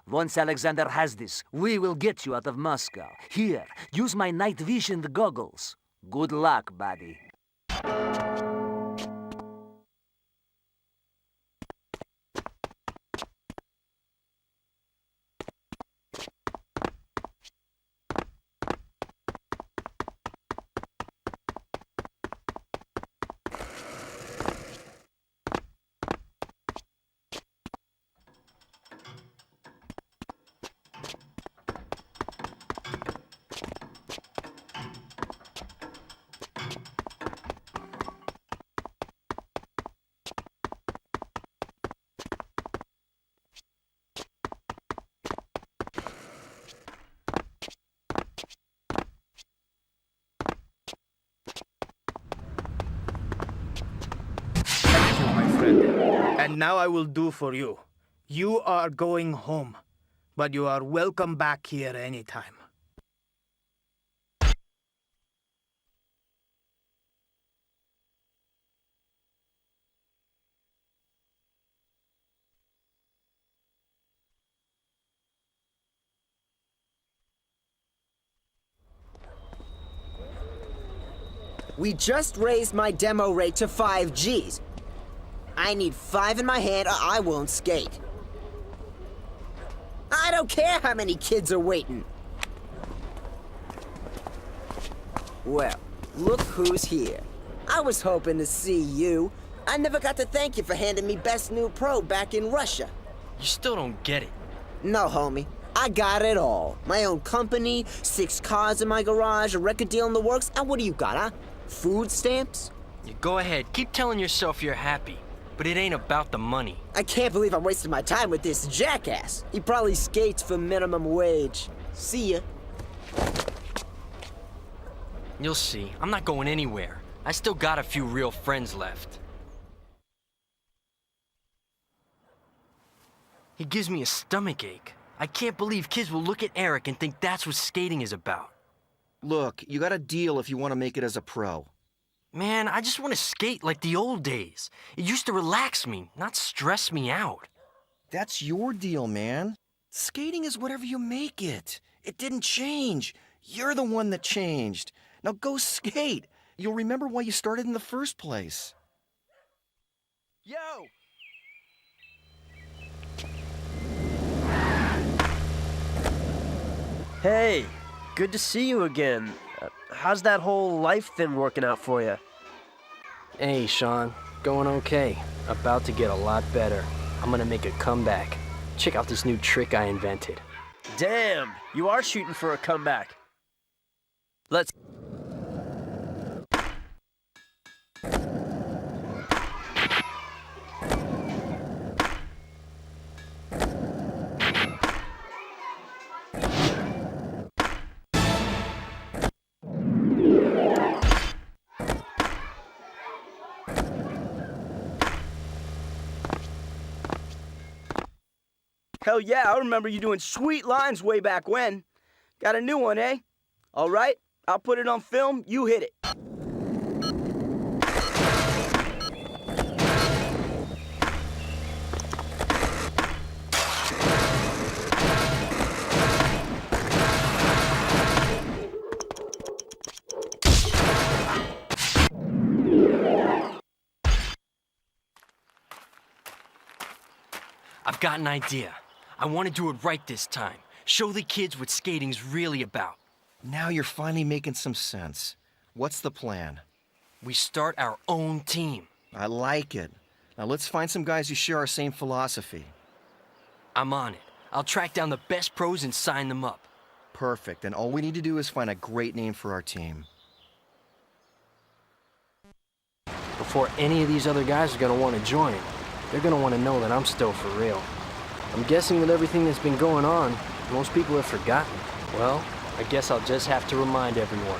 Once Alexander has this, we will get you out of Moscow. Here, use my night vision goggles. Good luck, buddy. And now I will do for you. You are going home, but you are welcome back here anytime. We just raised my demo rate to 5 Gs. I need 5 in my hand or I won't skate. I don't care how many kids are waiting. Well, look who's here. I was hoping to see you. I never got to thank you for handing me Best New Pro back in Russia. You still don't get it. No, homie. I got it all. My own company, 6 cars in my garage, a record deal in the works, and what do you got, huh? Food stamps? You go ahead, keep telling yourself you're happy. But it ain't about the money. I can't believe I'm wasting my time with this jackass. He probably skates for minimum wage. See ya. You'll see. I'm not going anywhere. I still got a few real friends left. He gives me a stomach ache. I can't believe kids will look at Eric and think that's what skating is about. Look, you got a deal if you want to make it as a pro. Man, I just want to skate like the old days. It used to relax me, not stress me out. That's your deal, man. Skating is whatever you make it. It didn't change. You're the one that changed. Now go skate. You'll remember why you started in the first place. Yo! Hey, good to see you again. How's that whole life thing working out for you? Hey, Sean. Going okay. About to get a lot better. I'm gonna make a comeback. Check out this new trick I invented. Damn, you are shooting for a comeback. Let's... Hell yeah, I remember you doing sweet lines way back when. Got a new one, eh? All right, I'll put it on film, you hit it. I've got an idea. I want to do it right this time. Show the kids what skating's really about. Now you're finally making some sense. What's the plan? We start our own team. I like it. Now let's find some guys who share our same philosophy. I'm on it. I'll track down the best pros and sign them up. Perfect. And all we need to do is find a great name for our team. Before any of these other guys are going to want to join, they're going to want to know that I'm still for real. I'm guessing with everything that's been going on, most people have forgotten. Well, I guess I'll just have to remind everyone.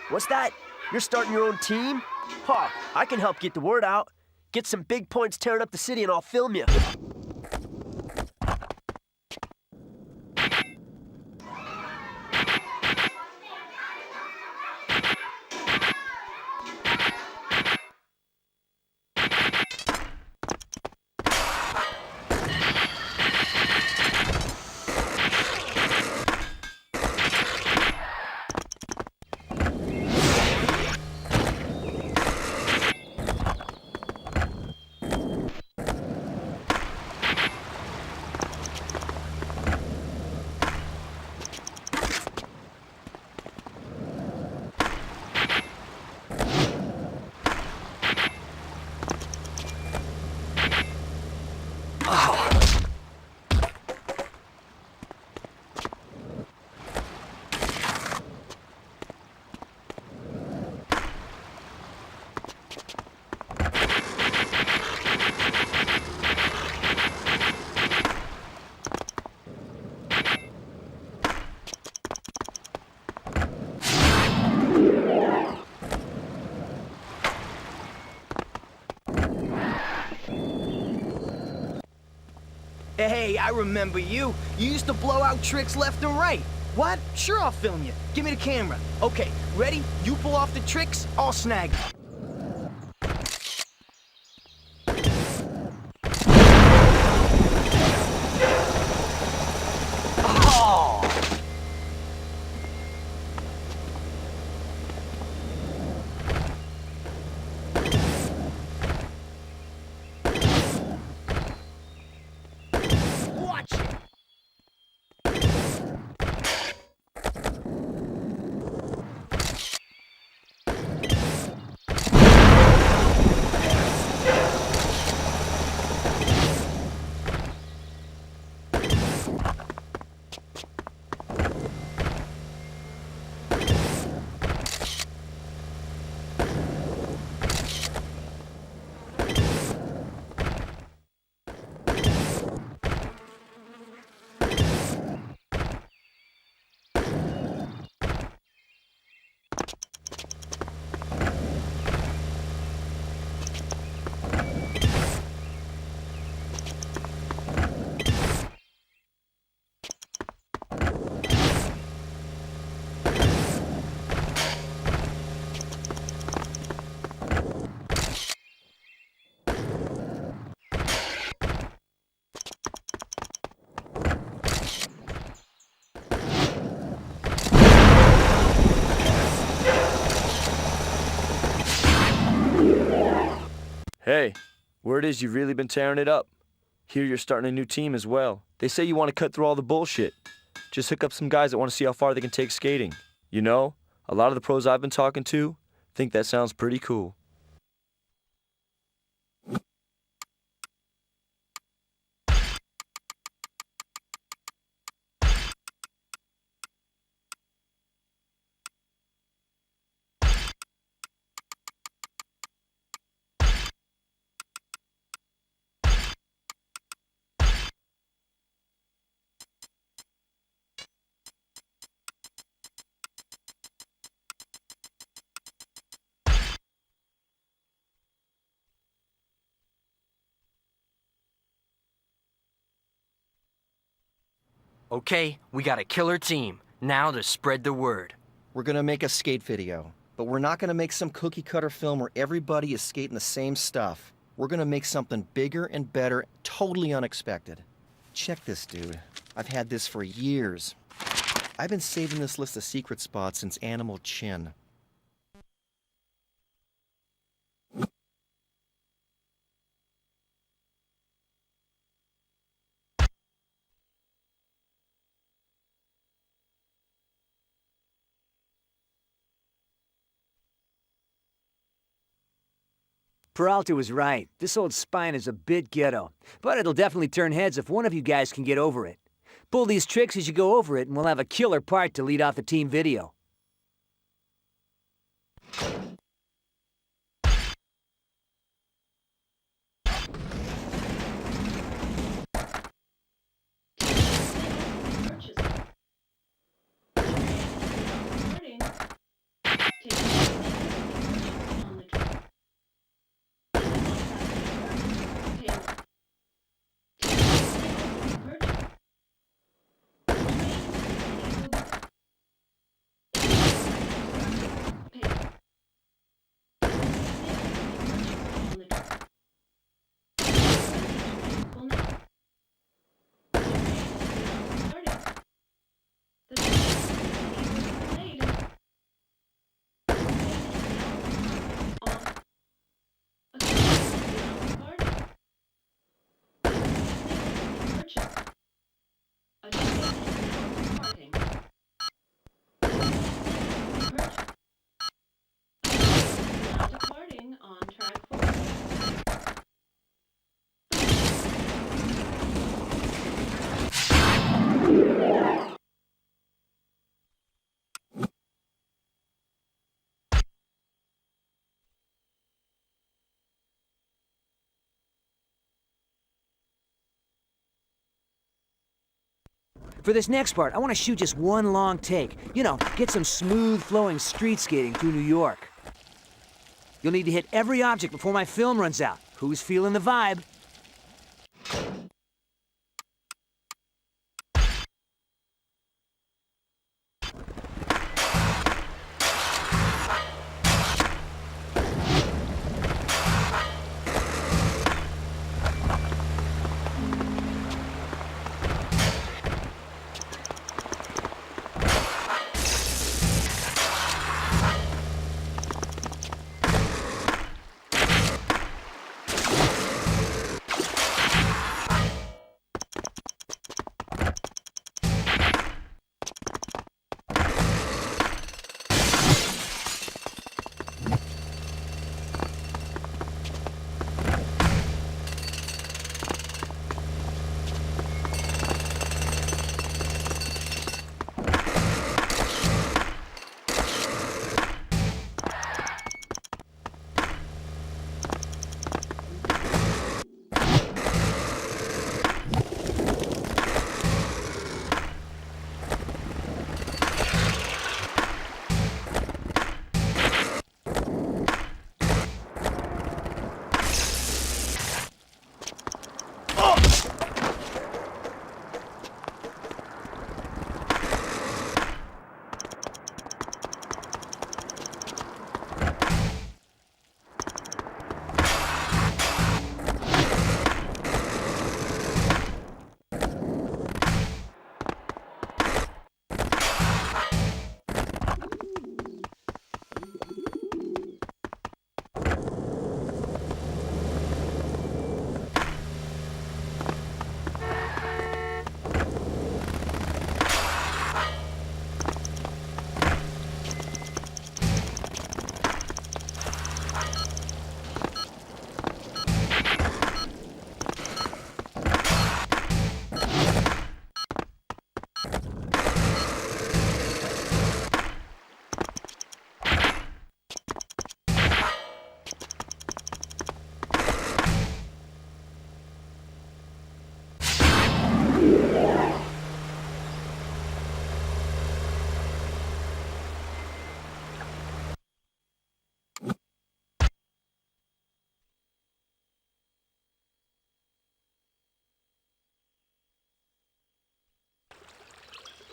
What's that? You're starting your own team? Huh, I can help get the word out. Get some big points tearing up the city and I'll film you. Hey, I remember you. You used to blow out tricks left and right. What? Sure, I'll film you. Give me the camera. Okay, ready? You pull off the tricks, I'll snag you. Hey, word is you've really been tearing it up. Here you're starting a new team as well. They say you want to cut through all the bullshit. Just hook up some guys that want to see how far they can take skating. You know, a lot of the pros I've been talking to think that sounds pretty cool. Okay, we got a killer team. Now to spread the word. We're gonna make a skate video, but we're not gonna make some cookie cutter film where everybody is skating the same stuff. We're gonna make something bigger and better, totally unexpected. Check this, dude. I've had this for years. I've been saving this list of secret spots since Animal Chin. Peralta was right. This old spine is a bit ghetto, but it'll definitely turn heads if one of you guys can get over it. Pull these tricks as you go over it, and we'll have a killer part to lead off the team video. For this next part, I want to shoot just one long take. You know, get some smooth flowing street skating through New York. You'll need to hit every object before my film runs out. Who's feeling the vibe?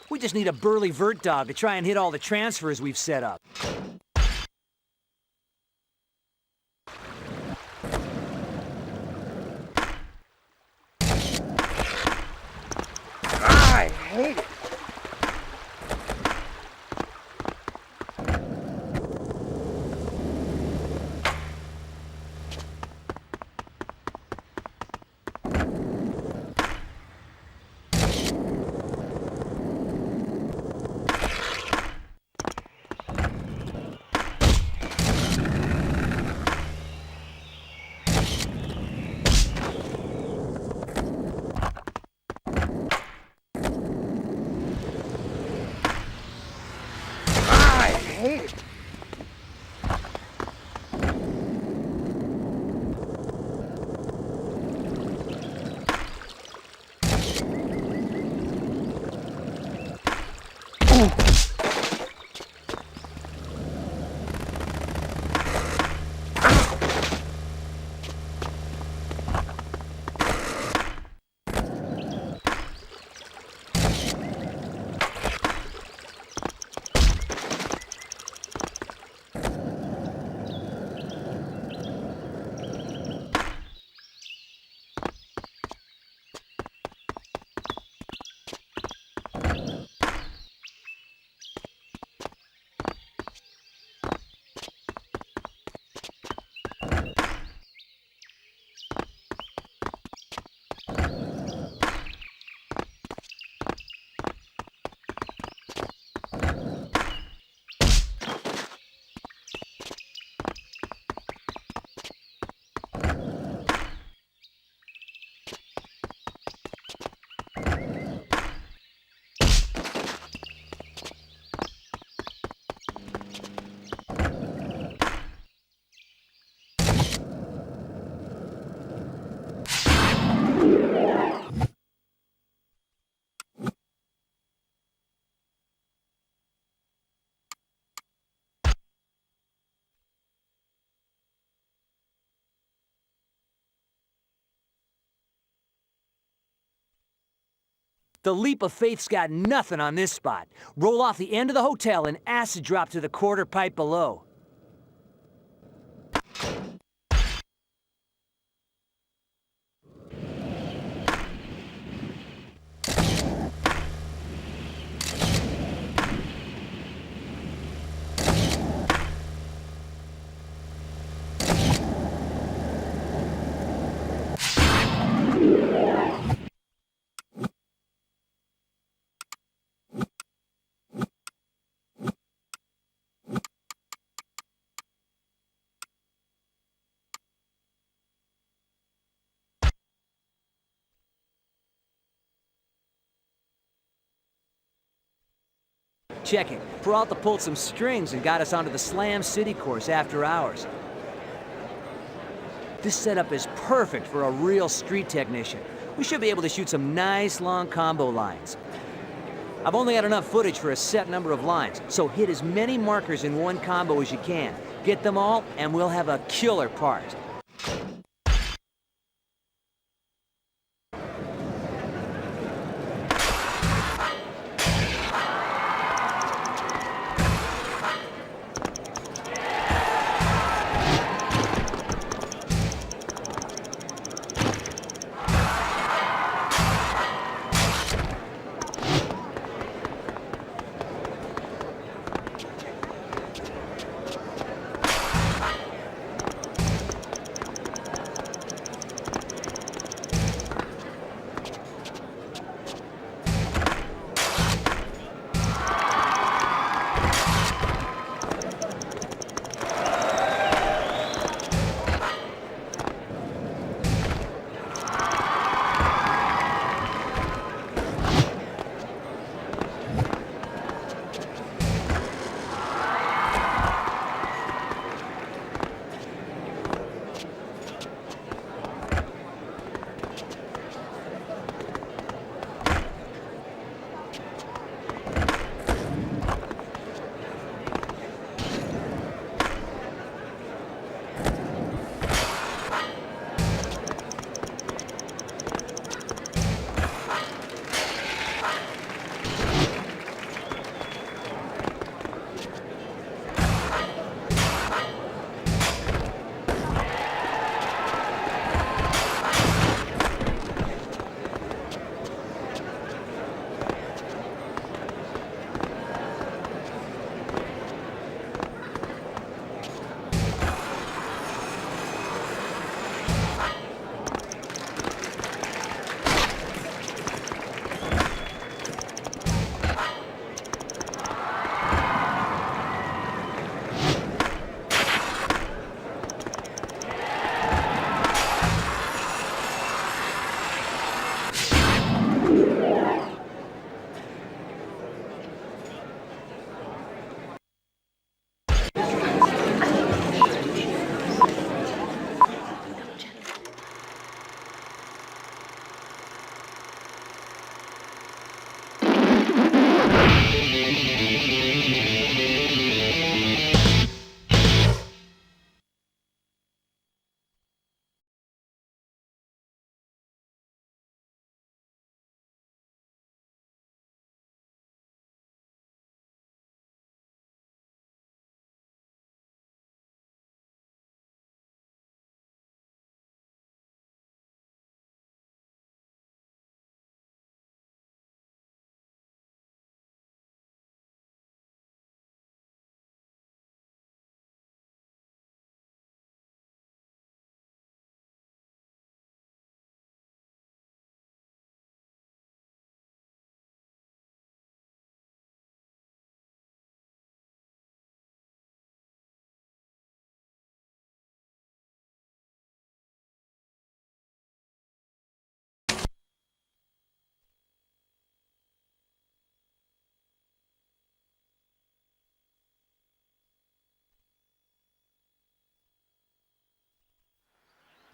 We just need a burly vert dog to try and hit all the transfers we've set up. I hate it. The leap of faith's got nothing on this spot. Roll off the end of the hotel and acid drop to the quarter pipe below. Check it. Peralta pulled some strings and got us onto the Slam City course after hours. This setup is perfect for a real street technician. We should be able to shoot some nice long combo lines. I've only got enough footage for a set number of lines, so hit as many markers in one combo as you can. Get them all, and we'll have a killer part.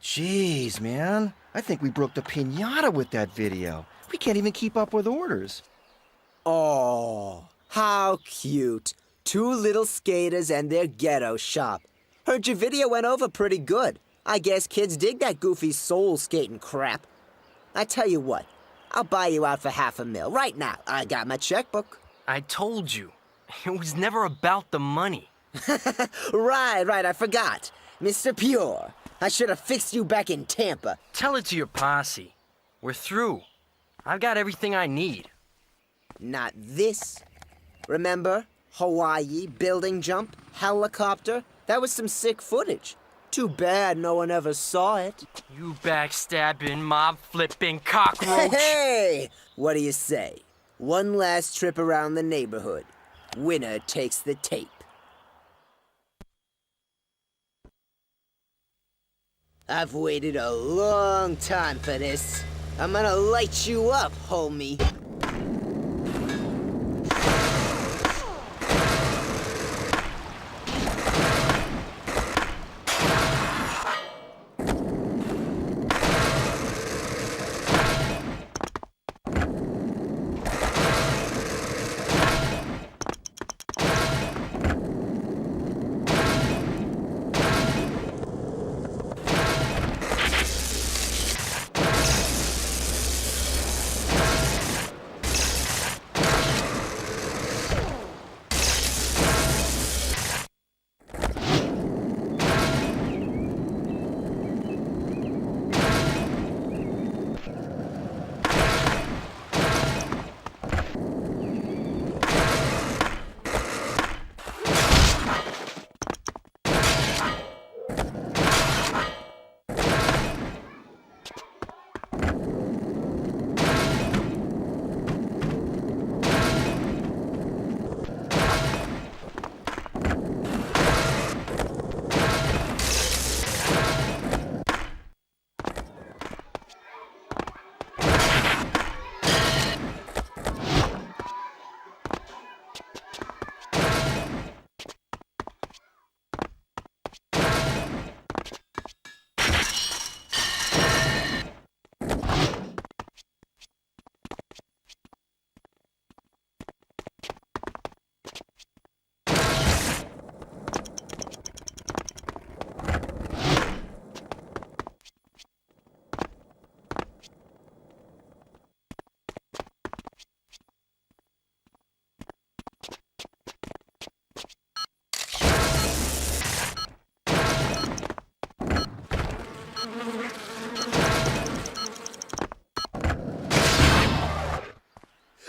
Jeez, man. I think we broke the piñata with that video. We can't even keep up with orders. Oh, how cute. 2 little skaters and their ghetto shop. Heard your video went over pretty good. I guess kids dig that goofy soul skating crap. I tell you what, I'll buy you out for $500,000 right now. I got my checkbook. I told you. It was never about the money. Right, I forgot. Mr. Pure, I should have fixed you back in Tampa. Tell it to your posse. We're through. I've got everything I need. Not this. Remember? Hawaii, building jump, helicopter. That was some sick footage. Too bad no one ever saw it. You backstabbing, mob-flipping cockroach. Hey! What do you say? One last trip around the neighborhood. Winner takes the tape. I've waited a long time for this. I'm gonna light you up, homie.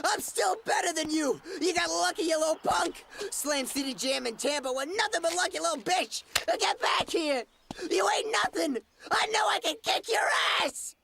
I'm still better than you! You got lucky, you little punk! Slam City Jam in Tampa with nothing but lucky, little bitch! Get back here! You ain't nothing! I know I can kick your ass!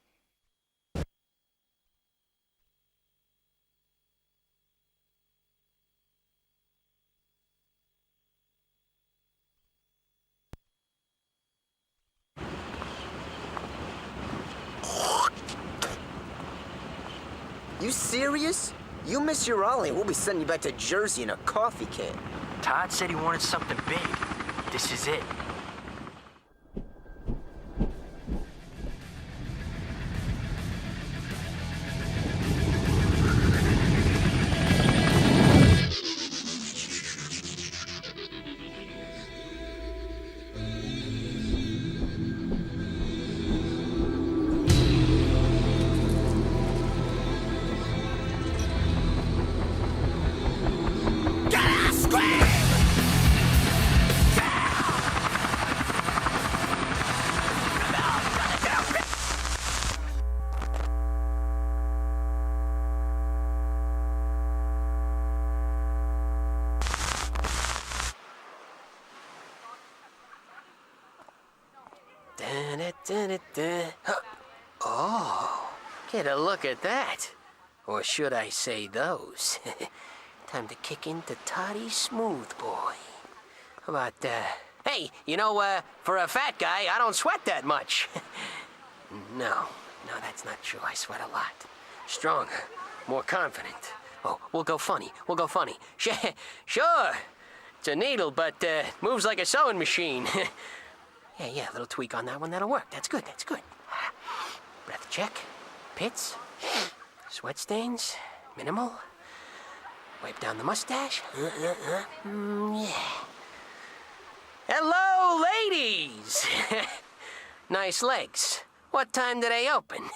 You serious? You miss your Ollie, we'll be sending you back to Jersey in a coffee can. Todd said he wanted something big. This is it. Oh, get a look at that. Or should I say those? Time to kick into Toddy Smooth Boy. How about, hey, you know, for a fat guy, I don't sweat that much. No, that's not true. I sweat a lot. Stronger, more confident. Oh, we'll go funny. Sure. It's a needle, but moves like a sewing machine. Yeah, a little tweak on that one. That'll work. That's good, that's good. Breath check. Pits. Sweat stains. Minimal. Wipe down the mustache. Yeah. Hello, ladies! Nice legs. What time do they open?